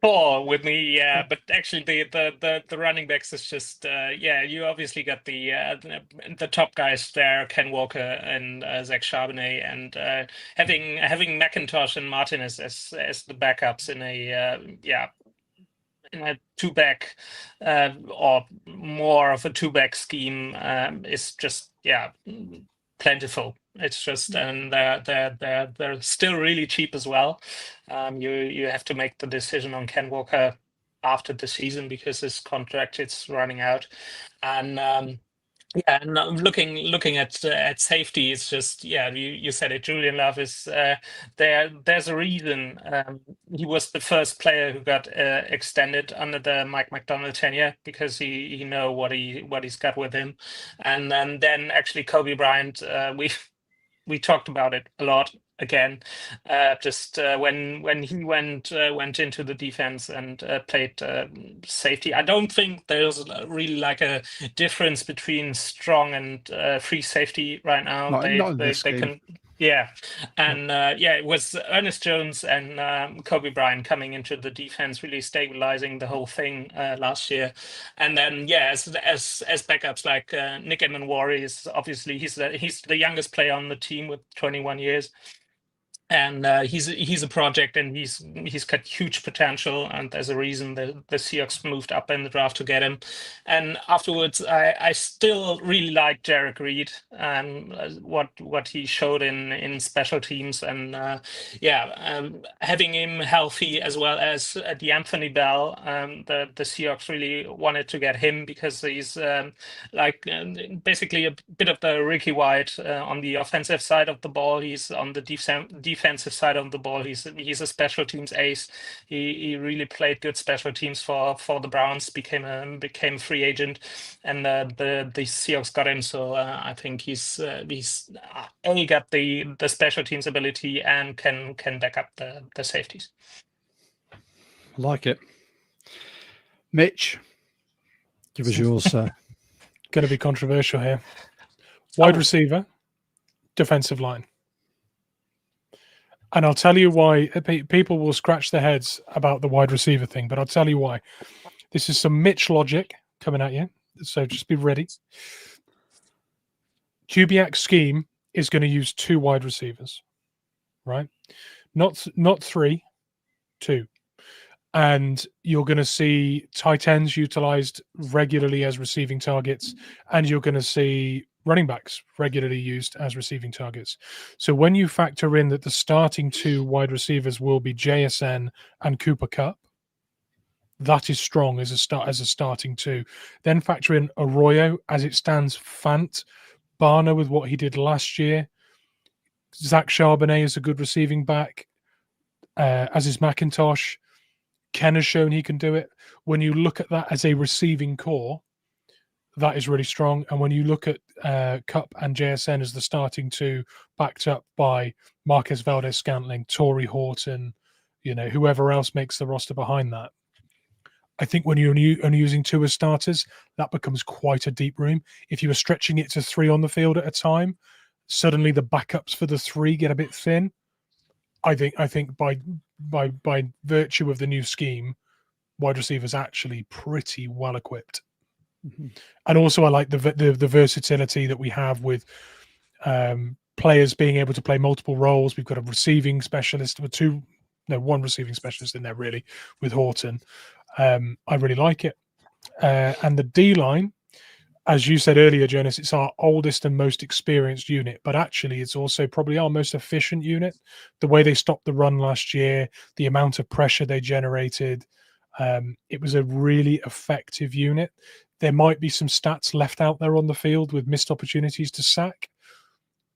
4 with me, yeah, but actually the running backs is just you obviously got the top guys there, Ken Walker and Zach Charbonnet, and having McIntosh and Martinez as the backups in a 2-back or more of a 2-back scheme is just plentiful. It's just, and they're still really cheap as well. You have to make the decision on Ken Walker after the season because his contract is running out, and looking at safety, it's just you said it. Julian Love is there's a reason he was the first player who got extended under the Mike McDonald tenure because he know what he's got with him, and then actually Kobe Bryant we talked about it a lot. again. Just when he went into the defense and played safety, I don't think there's really like a difference between strong and free safety right now. Not in They this game. can. Yeah, and it was Ernest Jones and Kobe Bryant coming into the defense, really stabilizing the whole thing last year. And then as backups like Nick Emenwari is obviously he's the youngest player on the team with 21 years. And he's a project, and he's got huge potential, and there's a reason the Seahawks moved up in the draft to get him. And afterwards, I still really like Jarek Reed and what he showed in special teams, and having him healthy as well as the Anthony Bell. The Seahawks really wanted to get him because he's basically a bit of the Ricky White on the offensive side of the ball. He's on the defensive side of the ball. He's a special teams ace. He really played good special teams for the Browns. Became a free agent, and the Seahawks got him. So I think he's got the special teams ability and can back up the safeties. I like it. Mitch, give us yours, sir. Going to be controversial here. Wide receiver, defensive line. And I'll tell you why. People will scratch their heads about the wide receiver thing, but I'll tell you why. This is some Mitch logic coming at you, so just be ready. Kubiak's scheme is going to use 2 wide receivers, right? Not 3, 2. And you're going to see tight ends utilized regularly as receiving targets, and you're going to see running backs regularly used as receiving targets. So when you factor in that the starting 2 wide receivers will be JSN and Cooper Kupp, that is strong as a starting 2. Then factor in Arroyo as it stands, Fant, Barner with what he did last year, Zach Charbonnet is a good receiving back, as is McIntosh. Ken has shown he can do it. When you look at that as a receiving core, that is really strong. And when you look at Kupp and JSN as the starting 2, backed up by Marquez Valdez-Scantling, Torrey Horton, whoever else makes the roster behind that, I think when you're only using 2 as starters, that becomes quite a deep room. If you were stretching it to 3 on the field at a time, suddenly the backups for the 3 get a bit thin. I think by virtue of the new scheme, wide receivers actually pretty well equipped. Mm-hmm. And also I like the versatility that we have with players being able to play multiple roles. We've got a receiving specialist with 1 receiving specialist in there really with Horton. I really like it. And the D-line, as you said earlier, Jonas, it's our oldest and most experienced unit, but actually it's also probably our most efficient unit. The way they stopped the run last year, the amount of pressure they generated, it was a really effective unit. There might be some stats left out there on the field with missed opportunities to sack,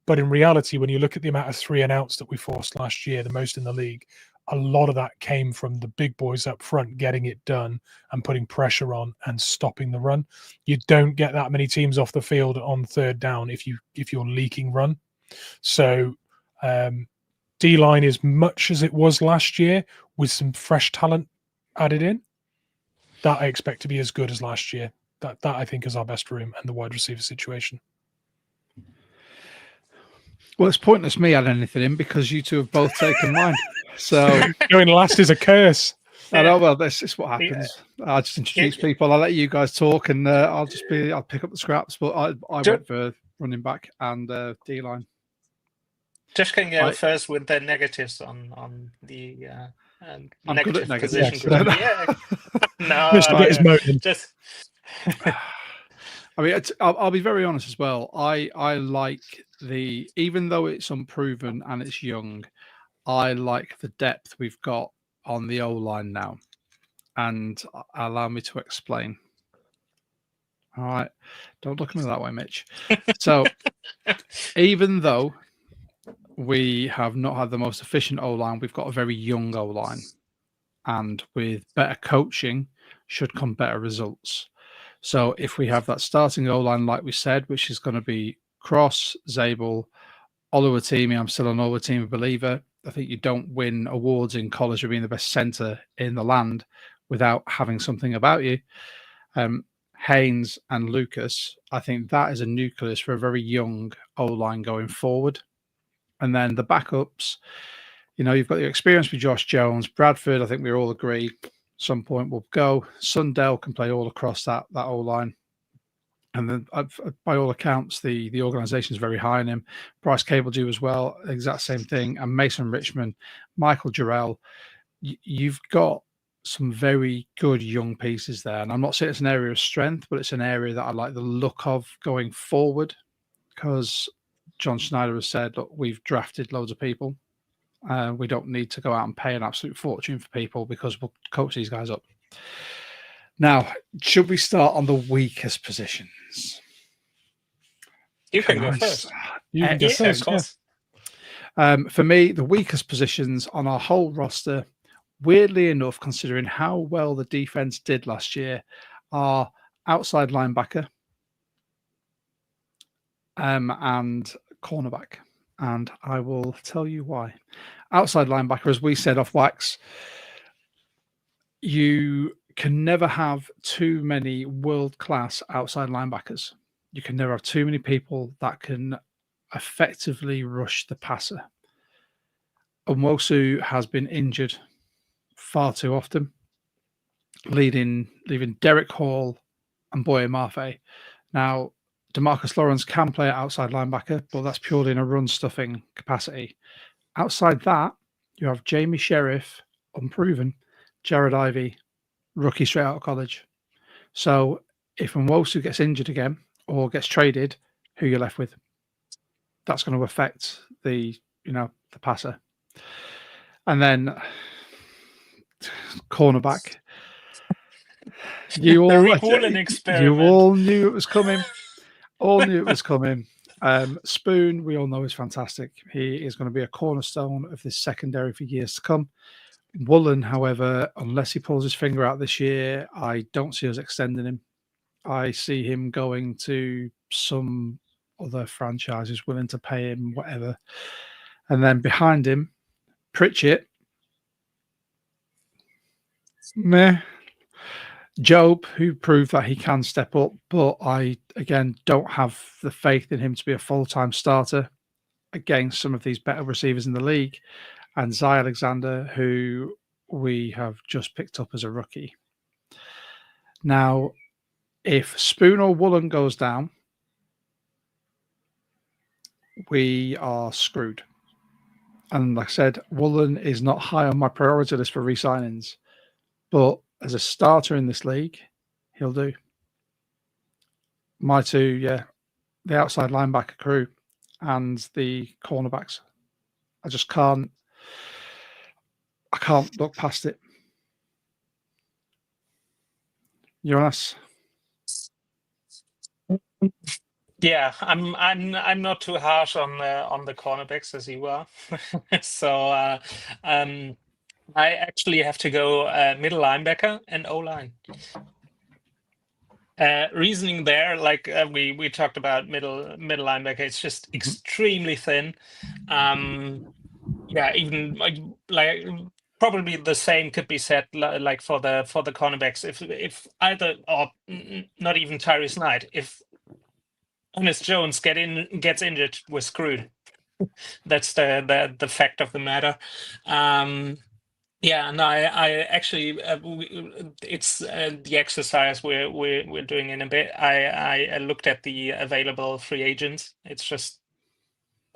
but in reality, when you look at the amount of 3 and outs that we forced last year, the most in the league, a lot of that came from the big boys up front getting it done and putting pressure on and stopping the run. You don't get that many teams off the field on 3rd down if you're leaking run. So D-line is much as it was last year with some fresh talent added in. That I expect to be as good as last year. That I think is our best room, and the wide receiver situation. Well, it's pointless me adding anything in because you 2 have both taken mine. So going last is a curse. I know. Well, this is what happens. Yeah. I just introduce people. I'll let you guys talk, and I'll pick up the scraps. But I went for running back and D-line. Josh can go first with the negatives on the I'm negative good at negatives. position. Yes. No, just. I mean, I'll be very honest as well. I like even though it's unproven and it's young, I like the depth we've got on the O-line now. And allow me to explain. All right. Don't look at me that way, Mitch. So even though we have not had the most efficient O-line, we've got a very young O-line. And with better coaching should come better results. So if we have that starting O-line, like we said, which is going to be Cross, Zabel, Oluwatimi, I'm still an Oluwatimi believer. I think you don't win awards in college for being the best centre in the land without having something about you. Haynes and Lucas, I think that is a nucleus for a very young O-line going forward. And then the backups, you've got the experience with Josh Jones. Bradford, I think we all agree, at some point will go. Sundell can play all across that O-line. And then, by all accounts, the organisation is very high on him. Bryce Cabledew as well, exact same thing. And Mason Richmond, Michael Jarrell. You've got some very good young pieces there. And I'm not saying it's an area of strength, but it's an area that I like the look of going forward, because John Schneider has said, look, we've drafted loads of people. We don't need to go out and pay an absolute fortune for people because we'll coach these guys up. Now, should we start on the weakest positions? You can go first. You can go first, of course. For me, the weakest positions on our whole roster, weirdly enough, considering how well the defense did last year, are outside linebacker and cornerback. And I will tell you why. Outside linebacker, as we said off wax, you can never have too many world-class outside linebackers. You can never have too many people that can effectively rush the passer. Nwosu has been injured far too often, leaving Derek Hall and Boye Mafe. Now, DeMarcus Lawrence can play outside linebacker, but that's purely in a run-stuffing capacity. Outside that, you have Jamie Sheriff, unproven, Jared Ivey, rookie straight out of college. So if Nwosu gets injured again or gets traded, who you're left with? That's going to affect the passer. And then cornerback. You all knew it was coming. All knew it was coming. Spoon, we all know, is fantastic. He is going to be a cornerstone of this secondary for years to come. Woolen, however, unless he pulls his finger out this year, I don't see us extending him. I see him going to some other franchises willing to pay him whatever. And then behind him, Pritchett. Meh. Job, who proved that he can step up, but I, again, don't have the faith in him to be a full-time starter against some of these better receivers in the league. And Zy Alexander, who we have just picked up as a rookie. Now, if Spoon or Woolen goes down, we are screwed. And like I said, Woolen is not high on my priority list for re-signings. But as a starter in this league, he'll do. My two, the outside linebacker crew and the cornerbacks. I can't look past it. Jonas? Yeah, I'm not too harsh on the cornerbacks as you are. So I actually have to go middle linebacker and O-line. Reasoning there, like we talked about middle linebacker, it's just extremely thin. Even like probably the same could be said like for the cornerbacks. If either, or not even Tyrese Knight, if Ernest Jones gets injured, we're screwed. That's the fact of the matter. I actually it's the exercise we're doing in a bit. I looked at the available free agents. It's just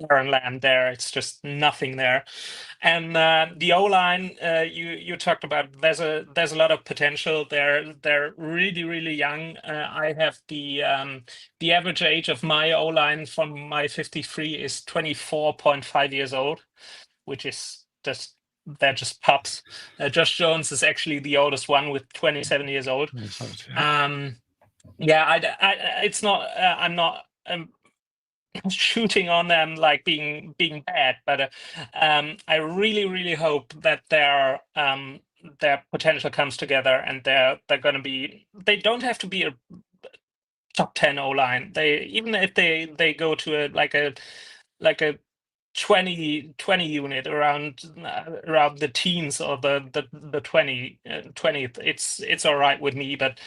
barren land there. It's just nothing there. And the O-line, you talked about, there's a lot of potential. They're really, really young. I have the average age of my O-line from my 53 is 24.5 years old, which is they're just pups. Josh Jones is actually the oldest one with 27 years old. It's not. I'm not shooting on them like being bad, but I really, really hope that their potential comes together and they're going to be. They don't have to be a top 10 O-line. They, even if they go to a 20 unit around the teens or the 20th. It's all right with me, but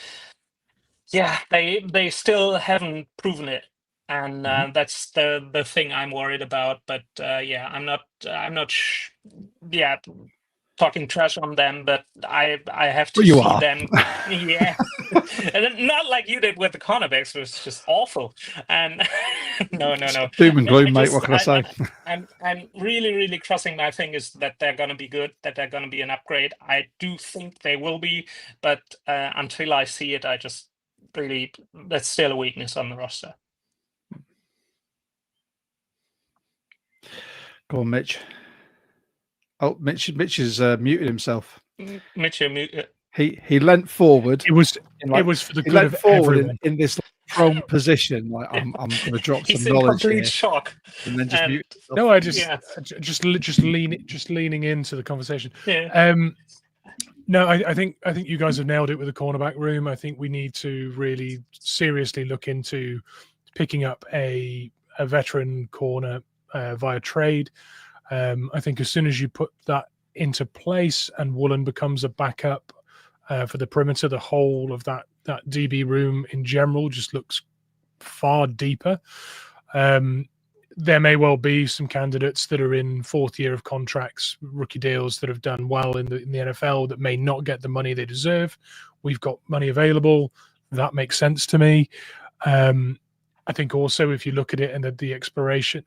yeah, they still haven't proven it, and that's the thing I'm worried about. But yeah, I'm not yeah, talking trash on them, but I have to Well, you see are. them. Yeah, and then not like you did with the cornerbacks, it was just awful. And no. Doom and But gloom, mate. What can I say? I'm really crossing my fingers that they're going to be good, that they're going to be an upgrade. I do think they will be, but until I see it, I just really, that's still a weakness on the roster. Go on, Mitch. Oh, Mitch has muted himself. Mitch, you're mute. He leant forward. It was for the he good leant of forward everyone. in this prone position. Like I'm going to drop He's some in knowledge complete here, shock. and then just mute. No, I just leaning into the conversation. Yeah. No, I think you guys have nailed it with the cornerback room. I think we need to really seriously look into picking up a veteran corner via trade. I think as soon as you put that into place and Woolen becomes a backup for the perimeter, the whole of that DB room in general just looks far deeper. There may well be some candidates that are in fourth year of contracts, rookie deals that have done well in the NFL that may not get the money they deserve. We've got money available. That makes sense to me. I think also if you look at it and at the expiration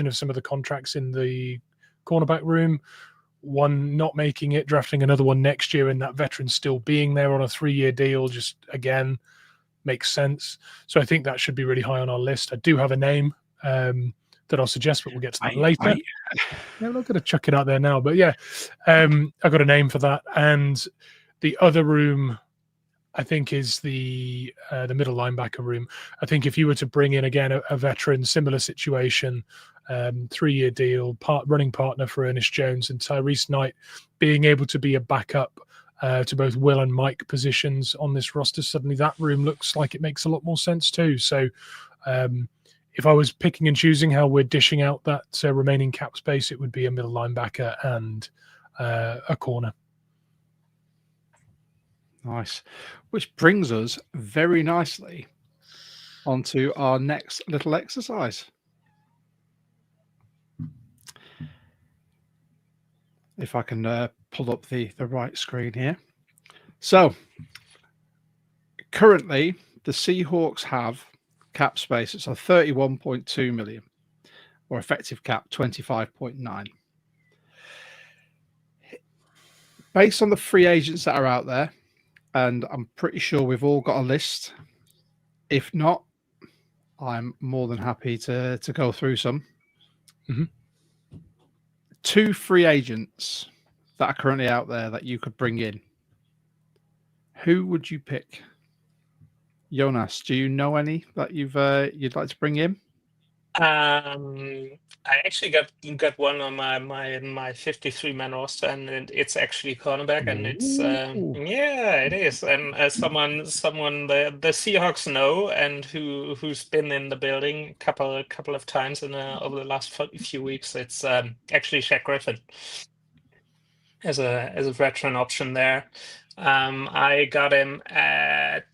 of some of the contracts in the cornerback room, one not making it, drafting another one next year, and that veteran still being there on a 3-year deal, just again makes sense. So I think that should be really high on our list. I do have a name that I'll suggest, but we'll get to that later. Yeah, I'm not going to chuck it out there now, but yeah, I got a name for that. And the other room, I think, is the middle linebacker room. I think if you were to bring in again a veteran, similar situation, 3-year deal, running partner for Ernest Jones and Tyrese Knight, being able to be a backup to both Will and Mike positions on this roster, suddenly that room looks like it makes a lot more sense too. So if I was picking and choosing how we're dishing out that remaining cap space, it would be a middle linebacker and a corner. Nice. Which brings us very nicely onto our next little exercise. If I can pull up the right screen here. So currently the Seahawks have cap space. It's a 31.2 million, or effective cap 25.9. Based on the free agents that are out there, and I'm pretty sure we've all got a list. If not, I'm more than happy to go through some. 2 free agents that are currently out there that you could bring in. Who would you pick? Jonas, do you know any that you'd like to bring in? I actually got one on my 53-man roster, and it's actually cornerback, and it's yeah, it is, and someone the Seahawks know, and who's been in the building a couple of times over the last few weeks. It's actually Shaq Griffin as a veteran option there. I got him at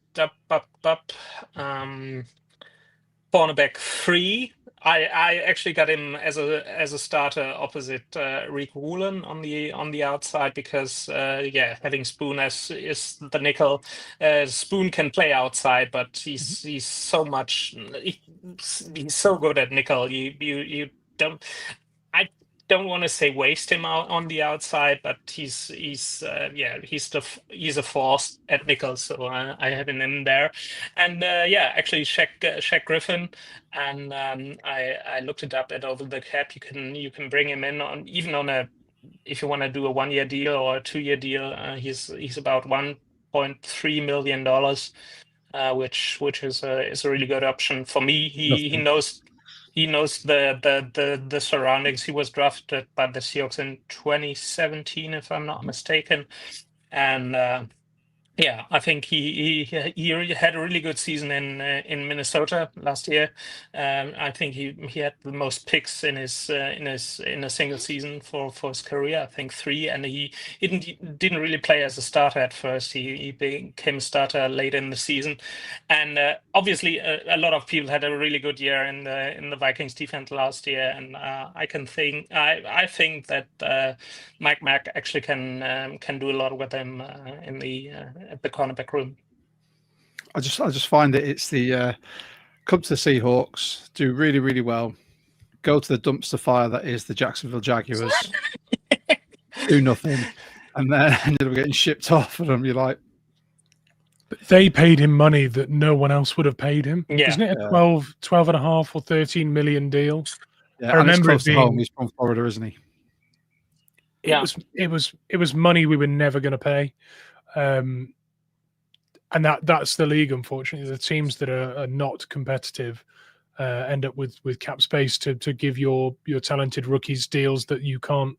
cornerback 3. I actually got him as a starter opposite Rick Woolen on the outside, because having Spoon is the nickel. Spoon can play outside, but he's so good at nickel. You don't. I don't want to say waste him out on the outside, but he's a force at nickel, so I have him in there. And actually Shaq Griffin, and I looked it up at Over the Cap. You can bring him in on if you want to do a 1-year deal or a 2-year deal. He's about $1.3 million, which is a really good option for me. He knows the surroundings. He was drafted by the Seahawks in 2017, if I'm not mistaken, and Yeah, I think he had a really good season in Minnesota last year. I think he had the most picks in a single season for his career. I think 3, and he didn't really play as a starter at first. He became a starter late in the season, and obviously a lot of people had a really good year in the Vikings defense last year. And I think that Mike Mack actually can do a lot with him in the at the cornerback room. I just find it's the come to the Seahawks, do really, really well, go to the dumpster fire that is the Jacksonville Jaguars, do nothing, and then ended up getting shipped off. And you're like, they paid him money that no one else would have paid him. Yeah. Isn't it a 12 and a half or 13 million deal? yeah, I remember it's close it to home. being. He's from Florida, isn't he? It was money we were never going to pay, and that's the league. Unfortunately, the teams that are not competitive end up with cap space to give your talented rookies deals that you can't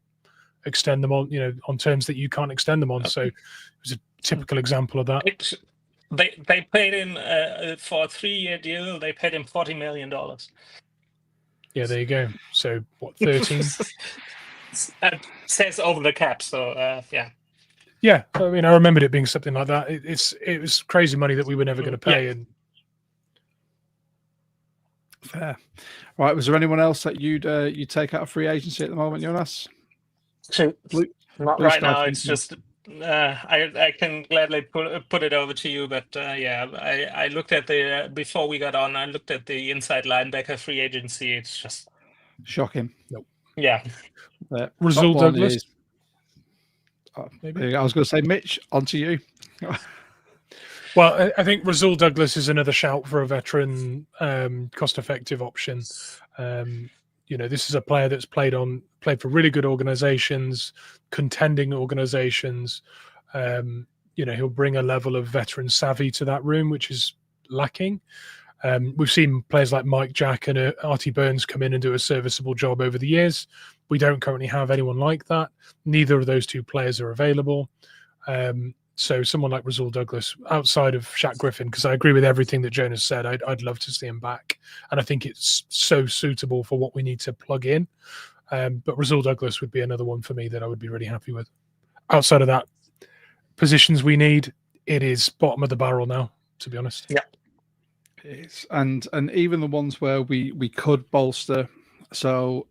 extend them on, on terms that you can't extend them on. So it was a typical example of that. They paid him for a 3-year deal. They paid him $40 million. Yeah, there you go. So what, 13? It says over the cap. So yeah. Yeah, I mean, I remembered it being something like that. It was crazy money that we were never going to pay. Yeah. And fair. Right. Was there anyone else that you'd take out of free agency at the moment, Jonas? So not Blue right Sky now. It's thinking. just I can gladly put it over to you. But yeah, I looked at the before we got on. I looked at the inside linebacker free agency. It's just shocking. Nope. Yeah. Rasul Douglas. Maybe I was going to say, Mitch, on to you. Well, I think Rasul Douglas is another shout for a veteran, cost-effective option. This is a player that's played for really good organizations, contending organizations. He'll bring a level of veteran savvy to that room, which is lacking. We've seen players like Mike Jack and Artie Burns come in and do a serviceable job over the years. We don't currently have anyone like that. Neither of those two players are available. So someone like Rasul Douglas, outside of Shaq Griffin, because I agree with everything that Jonas said, I'd love to see him back. And I think it's so suitable for what we need to plug in. But Rasul Douglas would be another one for me that I would be really happy with. Outside of that, positions we need, it is bottom of the barrel now, to be honest. Yeah. It is. And even the ones where we could bolster. So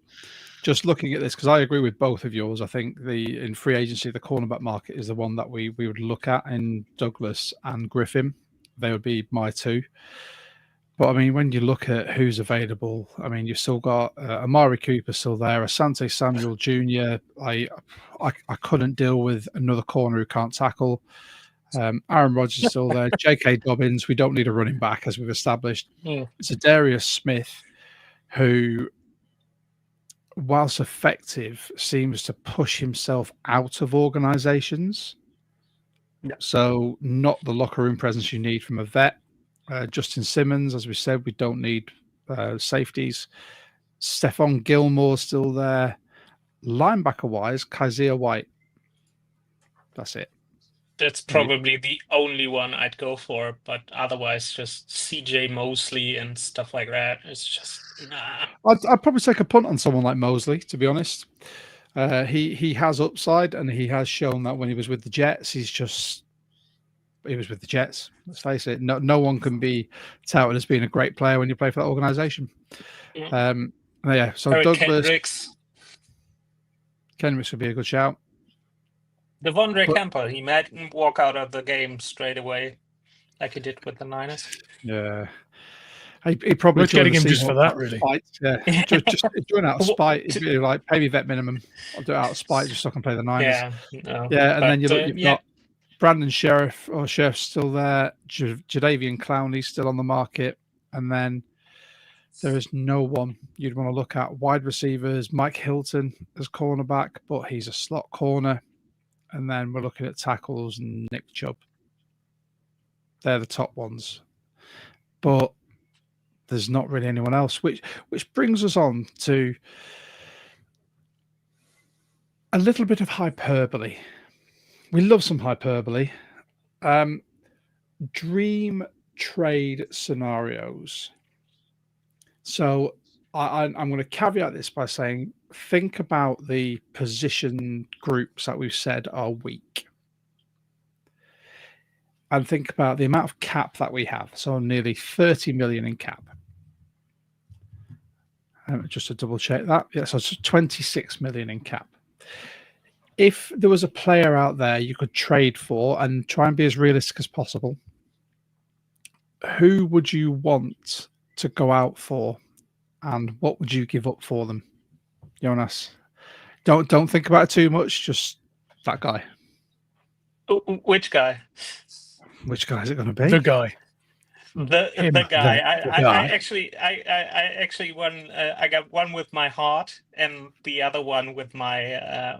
just looking at this, because I agree with both of yours, I think in free agency, the cornerback market is the one that we would look at in Douglas and Griffin. They would be my two. But I mean, when you look at who's available, I mean, you've still got Amari Cooper still there, Asante Samuel Jr. I couldn't deal with another corner who can't tackle. Aaron Rodgers is still there. J.K. Dobbins, we don't need a running back, as we've established. It's a Darius Smith who, whilst effective, seems to push himself out of organizations. So not the locker room presence you need from a vet. Justin Simmons, as we said, we don't need safeties. Stephon Gilmore's still there. Linebacker-wise, Kaiser White. That's it. That's probably the only one I'd go for, but otherwise just CJ Mosley and stuff like that. It's just nah. I'd probably take a punt on someone like Mosley, to be honest. He has upside, and he has shown that when he was with the Jets, he was with the Jets. Let's face it. No one can be touted as being a great player when you play for that organization. Yeah. So Douglas, Kendricks would be a good shout. Devondre Campbell, he might walk out of the game straight away, like he did with the Niners. Yeah, he probably getting him just for that, really. Spite. Yeah, just doing out of spite. It'd be like pay me vet minimum. I'll do it out of spite just so I can play the Niners. And then you've got Brandon Sheriff's still there. Jadeveon Clowney's still on the market, and then there is no one you'd want to look at. Wide receivers, Mike Hilton as cornerback, but he's a slot corner. And then we're looking at tackles and Nick Chubb. They're the top ones. But there's not really anyone else, which brings us on to a little bit of hyperbole. We love some hyperbole. Dream trade scenarios. So I'm going to caveat this by saying, think about the position groups that we've said are weak. And think about the amount of cap that we have. So nearly 30 million in cap. Just to double check that. Yeah, so it's 26 million in cap. If there was a player out there you could trade for, and try and be as realistic as possible, who would you want to go out for, and what would you give up for them? Jonas, don't think about it too much, just that guy. Which guy? Which guy is it going to be? The guy. The guy. I actually I got one with my heart and the other one with my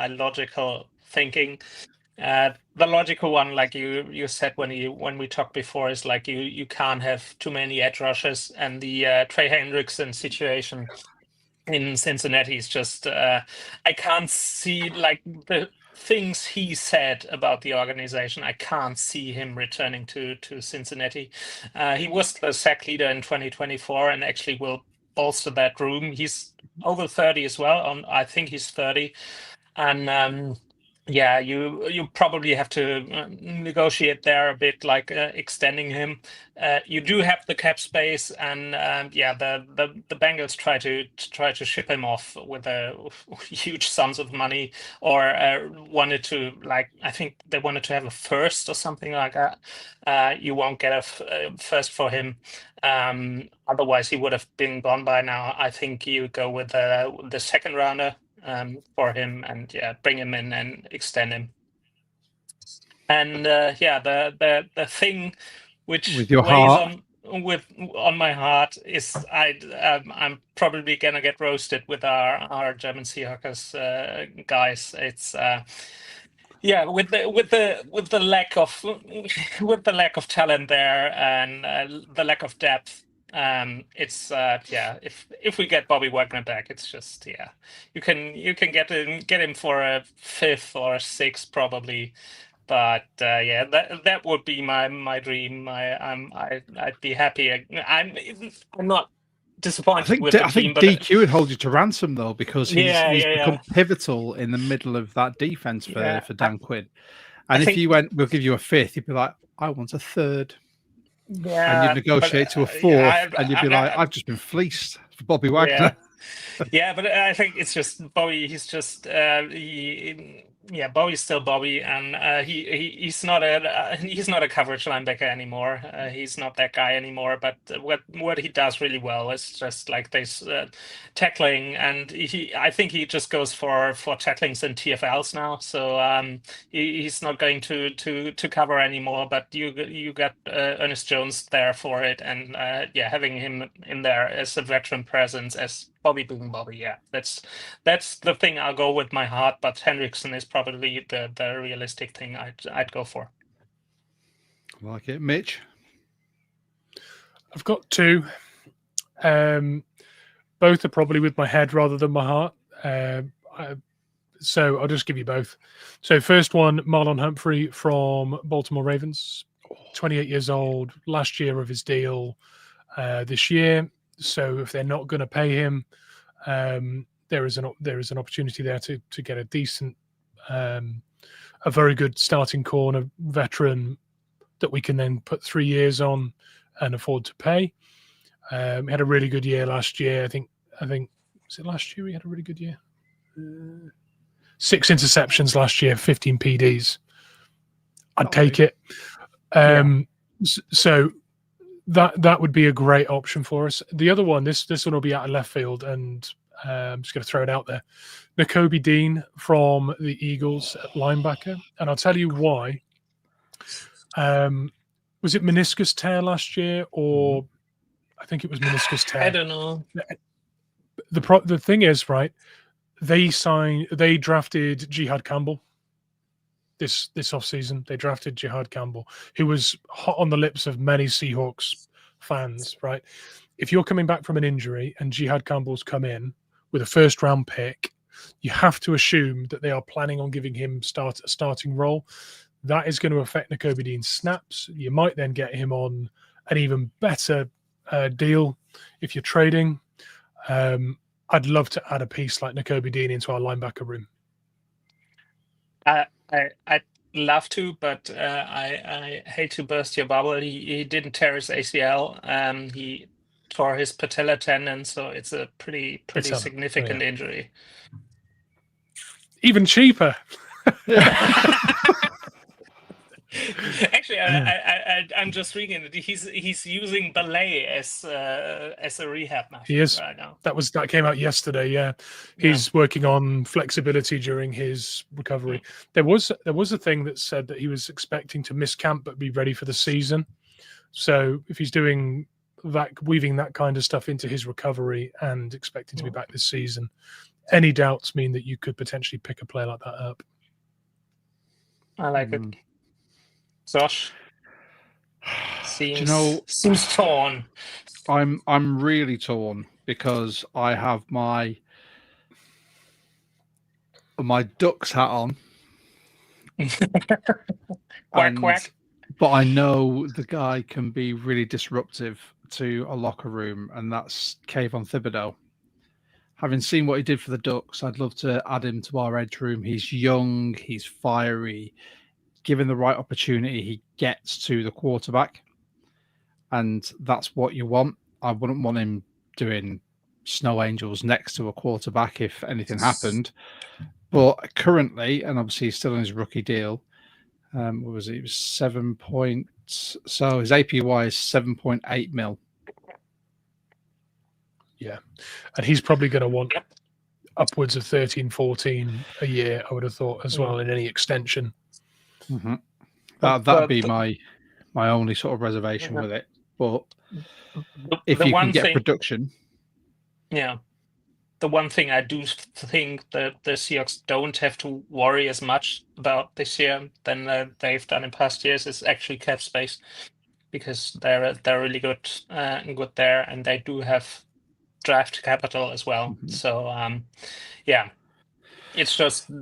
logical thinking. The logical one, like you said when we talked before, is like you can't have too many edge rushers, and the Trey Hendrickson situation in Cincinnati is just I can't see, like, the things he said about the organization. I can't see him returning to Cincinnati. He was the sack leader in 2024 and actually will bolster that room. He's over 30 as well. I think he's 30, and yeah, you probably have to negotiate there a bit, like extending him. You do have the cap space, and yeah, the Bengals try to ship him off with huge sums of money, or wanted to, like, I think they wanted to have a first or something like that. You won't get a first for him. Otherwise, he would have been gone by now. I think you go with the second rounder for him, and yeah, bring him in and extend him. And yeah, the thing which with your weighs heart. on my heart is I'm probably gonna get roasted with our German Seahawks guys. It's yeah, with the lack of talent there, and the lack of depth. It's yeah, if we get Bobby Wagner back, it's just, yeah, you can get him for a 5th or 6th probably, but yeah, that would be my dream. I'd be happy. I'm not disappointed with the I team, think but DQ would hold you to ransom though, because he's yeah. become pivotal in the middle of that defense for Dan Quinn. And if you went, we'll give you a 5th, you'd be like, I want a 3rd. Yeah, and you'd negotiate to a 4th, and you'd be like, I've just been fleeced for Bobby Wagner. Yeah, but I think it's just Bobby. He's just yeah, Bobby's still Bobby, and he's not a coverage linebacker anymore. He's not that guy anymore. But what he does really well is just like this tackling, and I think he just goes for tacklings and TFLs now. So he's not going to cover anymore. But you got Ernest Jones there for it, and yeah, having him in there as a veteran presence, as Bobby being Bobby, yeah, that's the thing I'll go with my heart. But Hendrickson is probably the realistic thing I'd go for. Like it, Mitch. I've got 2. Both are probably with my head rather than my heart. So I'll just give you both. So first one, Marlon Humphrey from Baltimore Ravens, 28 years old, last year of his deal this year. So if they're not going to pay him, there is an opportunity there to get a decent, a very good starting corner veteran that we can then put 3 years on and afford to pay. He had a really good year last year. I think was it last year he had a really good year? 6 interceptions last year, 15 PDs. I'd take it. So that would be a great option for us. The other one, this one will be out of left field, and I'm just going to throw it out there. Nakobe Dean from the Eagles at linebacker, and I'll tell you why. Was it meniscus tear last year, or I think it was meniscus tear? I don't know. The thing is, right? They drafted Jihad Campbell this offseason. They drafted Jihad Campbell, who was hot on the lips of many Seahawks fans, right? If you're coming back from an injury and Jihad Campbell's come in with a first-round pick, you have to assume that they are planning on giving him a starting role. That is going to affect Nakobe Dean's snaps. You might then get him on an even better deal if you're trading. I'd love to add a piece like Nakobe Dean into our linebacker room. I'd love to, but I hate to burst your bubble. He didn't tear his ACL. He tore his patella tendon, so it's a pretty significant injury. Even cheaper. Actually, I'm just reading it. He's using ballet as a rehab machine. He is right now. That came out yesterday. Yeah, he's working on flexibility during his recovery. There was a thing that said that he was expecting to miss camp but be ready for the season. So if he's doing that, weaving that kind of stuff into his recovery and expecting to be back this season, any doubts mean that you could potentially pick a player like that up. I like it. Josh, seems torn. I'm really torn because I have my Ducks hat on. Quack. But I know the guy can be really disruptive to a locker room, and that's Kayvon Thibodeau. Having seen what he did for the Ducks, I'd love to add him to our edge room. He's young, he's fiery. Given the right opportunity, he gets to the quarterback, and that's what you want. I wouldn't want him doing snow angels next to a quarterback if anything happened. But currently, and obviously he's still on his rookie deal, what was it? It was 7 point. So his APY is 7.8 mil. Yeah, and he's probably going to want upwards of 13, 14 a year, I would have thought, as well, in any extension. Mm-hmm. That'd be my only sort of reservation with it. But if you can get production, the one thing I do think that the Seahawks don't have to worry as much about this year than they've done in past years is actually cap space, because they're really good there, and they do have draft capital as well. Mm-hmm. So it's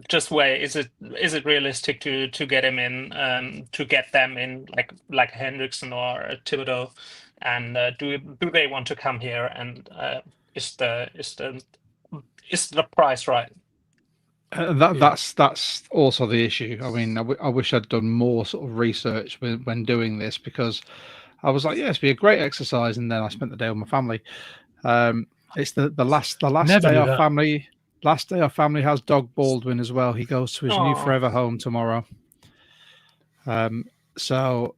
just way is it realistic to get him in, to get them in like Hendrickson or Thibodeau, and do they want to come here, and is the price right? That's also the issue. I mean, I wish I'd done more sort of research when doing this, because I was like, it'd be a great exercise, and then I spent the day with my family. It's the last day our family. Last day our family has Dog Baldwin as well. He goes to his new forever home tomorrow. So,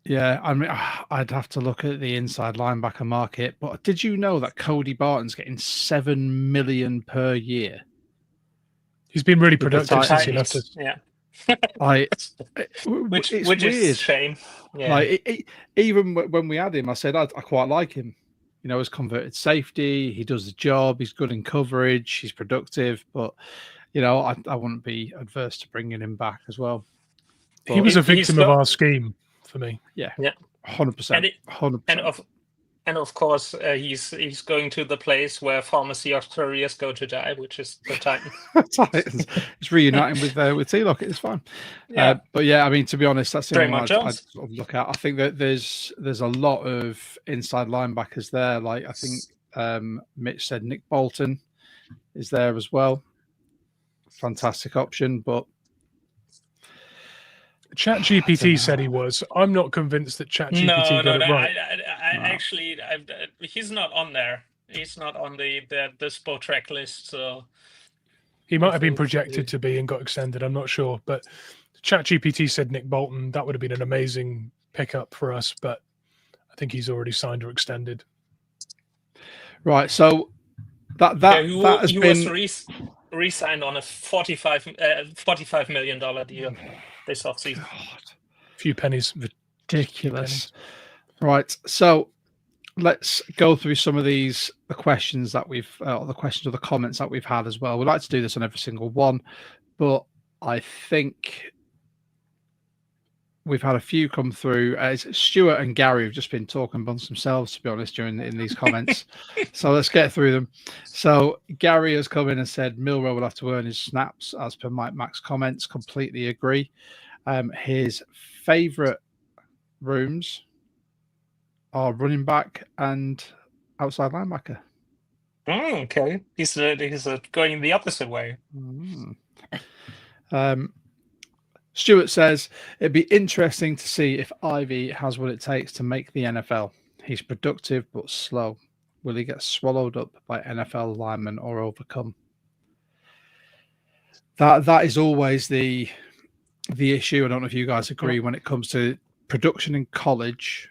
yeah, I mean, I'd have to look at the inside linebacker market. But did you know that Cody Barton's getting $7 million per year? He's been really productive since he left us. Yeah. Which is weird. A shame. Yeah. Even when we had him, I said I quite like him. You know, he's converted safety. He does the job. He's good in coverage. He's productive. But, you know, I wouldn't be adverse to bringing him back as well. But he was a victim of our scheme for me. Yeah. 100%. 100%. And of course, he's going to the place where former Seahawks careers go to die, which is the Titans. Titans. It's reuniting with T-Lockett. It's fine. Yeah. But yeah, I mean, to be honest, that's the only one I'd sort of look at. I think that there's a lot of inside linebackers there. Like I think Mitch said, Nick Bolton is there as well. Fantastic option, but ChatGPT said he was. I'm not convinced that ChatGPT got it right. Actually, he's not on there. He's not on the spot track list. So he might have been projected to be and got extended. I'm not sure, but ChatGPT said Nick Bolton. That would have been an amazing pickup for us, but I think he's already signed or extended. Right. So that has been re-signed on a $45 million deal this offseason. A few pennies. Ridiculous. Right. So let's go through some of the questions that we've, the questions or the comments that we've had as well. We like to do this on every single one, but I think we've had a few come through. Stuart and Gary have just been talking amongst themselves, to be honest, in these comments. So let's get through them. So Gary has come in and said Milroe will have to earn his snaps as per Mike Mack's comments. Completely agree. His favorite rooms are running back and outside linebacker. Okay, he's going the opposite way. Stuart says it'd be interesting to see if Ivy has what it takes to make the NFL. He's productive but slow. Will he get swallowed up by NFL linemen or overcome? That is always the issue. I don't know if you guys agree when it comes to production in college.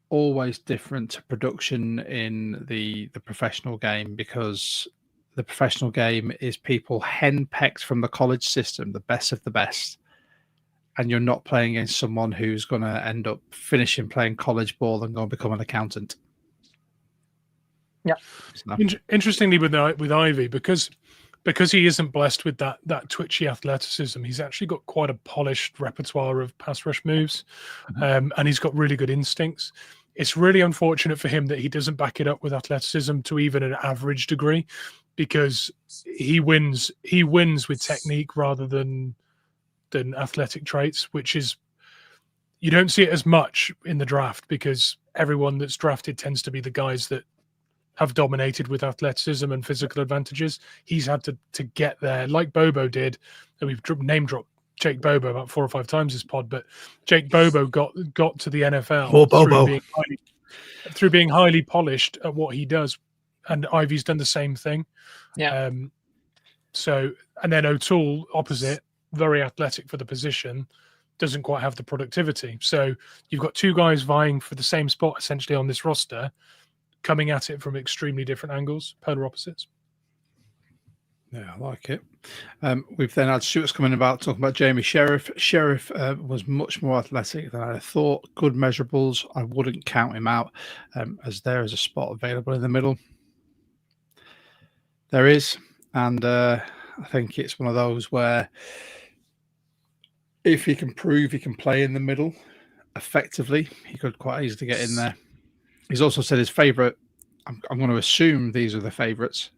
Always different to production in the professional game, because the professional game is people henpecked from the college system, the best of the best, and you're not playing against someone who's going to end up finishing playing college ball and going to become an accountant. Yeah. So. Interestingly, with Ivy, because he isn't blessed with that twitchy athleticism, he's actually got quite a polished repertoire of pass rush moves, and he's got really good instincts. It's really unfortunate for him that he doesn't back it up with athleticism to even an average degree, because he wins with technique rather than athletic traits, which is, you don't see it as much in the draft, because everyone that's drafted tends to be the guys that have dominated with athleticism and physical advantages. He's had to get there, like Bobo did, and we've name dropped Jake Bobo about 4 or 5 times this pod, but Jake Bobo got to the NFL through being highly polished at what he does, and Ivy's done the same thing. Yeah. So, and then O'Toole, opposite, very athletic for the position, doesn't quite have the productivity. So you've got 2 guys vying for the same spot essentially on this roster, coming at it from extremely different angles, polar opposites. Yeah, I like it. We've then had Stuart's coming about talking about Jamie Sheriff. Sheriff was much more athletic than I thought. Good measurables. I wouldn't count him out, as there is a spot available in the middle. There is, and I think it's one of those where if he can prove he can play in the middle effectively, he could quite easily get in there. He's also said his favourite, I'm going to assume these are the favourites,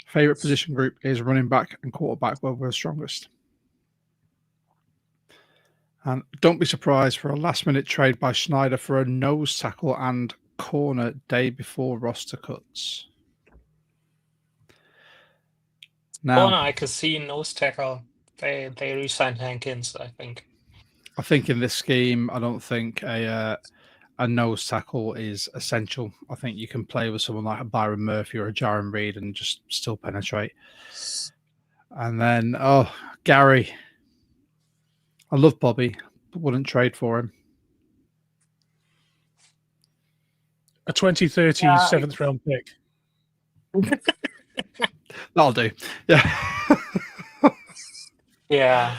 favourite position group is running back and quarterback, where we're strongest. And don't be surprised for a last-minute trade by Schneider for a nose tackle and corner day before roster cuts. Now, I could see nose tackle. They re-signed Hankins, I think. I think in this scheme, I don't think a nose tackle is essential. I think you can play with someone like a Byron Murphy or a Jaron Reed and just still penetrate. And then, Gary. I love Bobby, but wouldn't trade for him. A 2030 7th round pick. That'll do. Yeah. Yeah.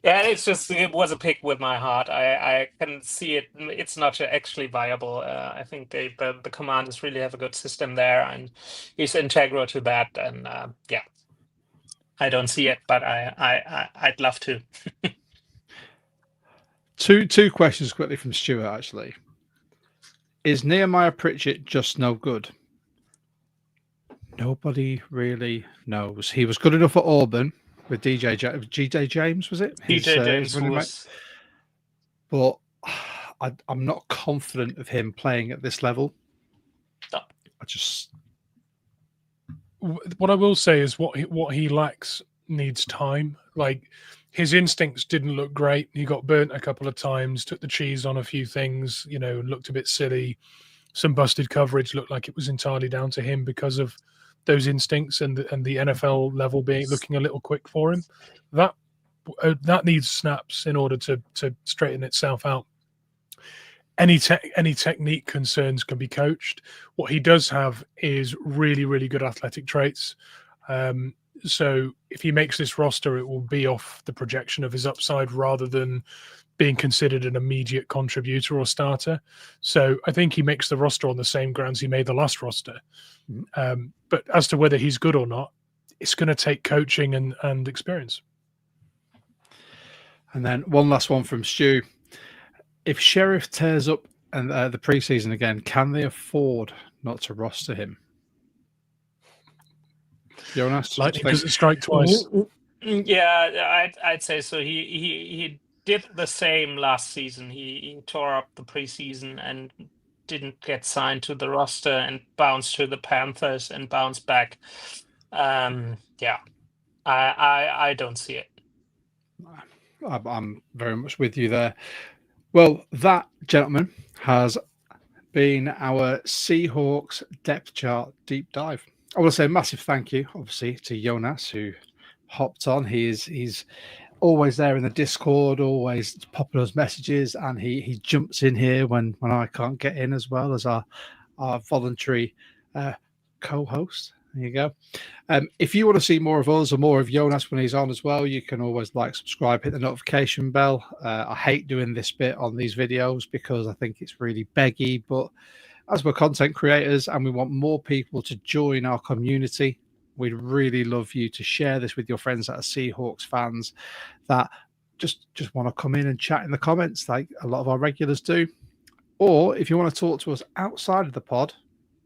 Yeah, it was a pick with my heart. I can see it. It's not actually viable. I think the Commanders really have a good system there, and he's integral to that. And yeah, I don't see it, but I'd love to. Two questions quickly from Stuart, actually. Is Nehemiah Pritchett just no good? Nobody really knows. He was good enough at Auburn with DJ James, was it? DJ James was. But I'm not confident of him playing at this level. No. What I will say is what he lacks needs time. Like, his instincts didn't look great. He got burnt a couple of times, took the cheese on a few things, looked a bit silly. Some busted coverage looked like it was entirely down to him because of those instincts and the NFL level looking a little quick for him. That needs snaps in order to straighten itself out. Any technique concerns can be coached. What he does have is really, really good athletic traits. So if he makes this roster, it will be off the projection of his upside rather than being considered an immediate contributor or starter. So I think he makes the roster on the same grounds he made the last roster. But as to whether he's good or not, it's going to take coaching and experience. And then one last one from Stu. If Sheriff tears up and the preseason again, can they afford not to roster him? Jonas, lightning doesn't strike twice. Yeah, I'd say so. He did the same last season. He tore up the preseason and didn't get signed to the roster and bounced to the Panthers and bounced back. Yeah, I don't see it. I'm very much with you there. Well, that, gentlemen, has been our Seahawks depth chart deep dive. I want to say a massive thank you, obviously, to Jonas, who hopped on. He's always there in the Discord, always popping us messages, and he jumps in here when I can't get in, as well as our voluntary co-host. There you go. If you want to see more of us or more of Jonas when he's on as well, you can always like, subscribe, hit the notification bell. I hate doing this bit on these videos because I think it's really beggy, but as we're content creators and we want more people to join our community, we'd really love you to share this with your friends that are Seahawks fans that just want to come in and chat in the comments like a lot of our regulars do. Or if you want to talk to us outside of the pod,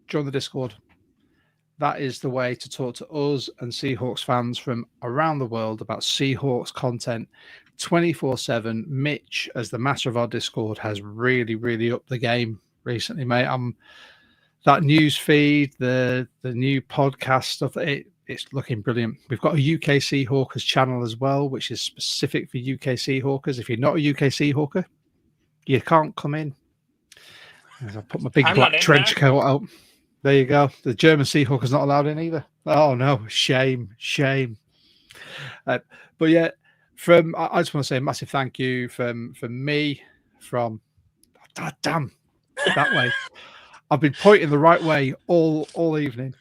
join the Discord. That is the way to talk to us and Seahawks fans from around the world about Seahawks content 24/7. Mitch, as the master of our Discord, has really upped the game recently, mate. That news feed, the new podcast stuff, it's looking brilliant. We've got a UK Seahawkers channel as well, which is specific for UK Seahawkers. If you're not a UK Seahawker, you can't come in. As I put my big black trench coat out. There you go. The German Seahawkers not allowed in either. Oh no, shame. But yeah, I just want to say a massive thank you from me, from damn that way. I've been pointing the right way all evening,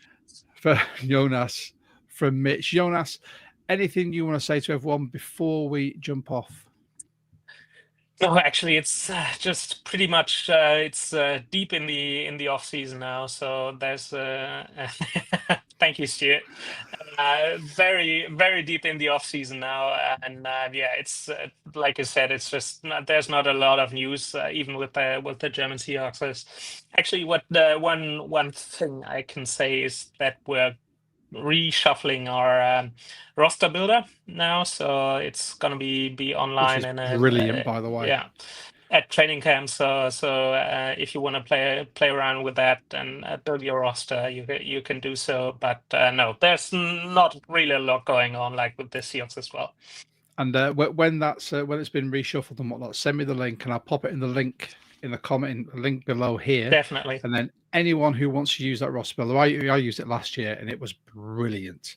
for Jonas, from Mitch. Jonas, anything you want to say to everyone before we jump off? No, actually, it's just pretty much it's deep in the off season now. So there's thank you, Stuart. Very deep in the off season now, and yeah, it's like I said, it's just there's not a lot of news, even with the German Seahawks. There's actually what the one thing I can say is that we're reshuffling our roster builder now, so it's gonna be online. Which is and brilliant, by the way. Yeah, at training camp. So if you want to play around with that and build your roster, you can do so. But no, there's not really a lot going on like with the Seahawks as well. And when it's been reshuffled and whatnot, send me the link and I'll pop it in the link in the comment link below here. Definitely. And then anyone who wants to use that roster builder, I used it last year and it was brilliant.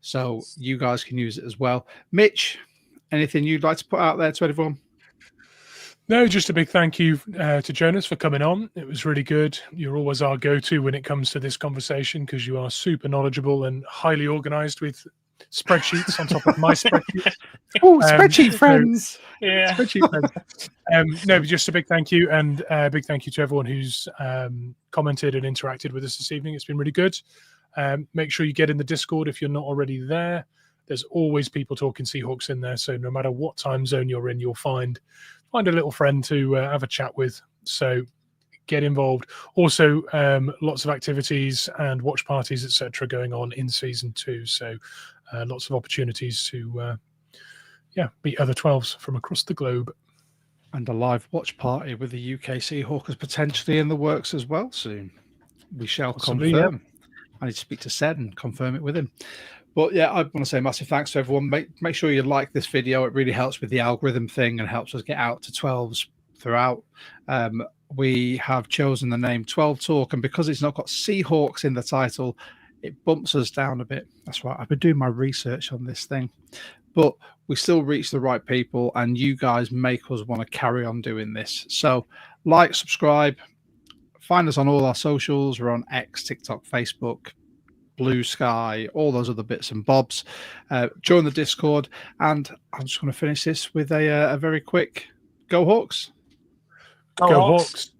So you guys can use it as well. Mitch, anything you'd like to put out there to everyone? No, just a big thank you to Jonas for coming on. It was really good. You're always our go-to when it comes to this conversation because you are super knowledgeable and highly organized with spreadsheets on top of my spreadsheet. Oh, spreadsheet friends. Yeah. Spreadsheet friends. No, but just a big thank you, and a big thank you to everyone who's commented and interacted with us this evening. It's been really good. Make sure you get in the Discord if you're not already there. There's always people talking Seahawks in there, so no matter what time zone you're in, you'll find a little friend to have a chat with. So get involved. Also, lots of activities and watch parties, etc., going on in season 2. So lots of opportunities to meet other 12s from across the globe. And a live watch party with the UK Seahawkers potentially in the works as well soon. We shall confirm. Yeah. I need to speak to Sed and confirm it with him. But yeah, I want to say massive thanks to everyone. Make sure you like this video. It really helps with the algorithm thing and helps us get out to 12s throughout. We have chosen the name 12 Talk, and because it's not got Seahawks in the title, it bumps us down a bit. That's right. I've been doing my research on this thing. But we still reach the right people, and you guys make us want to carry on doing this. So like, subscribe, find us on all our socials. We're on X, TikTok, Facebook, Blue Sky, all those other bits and bobs. Join the Discord, and I'm just going to finish this with a very quick Go Hawks. Go Hawks.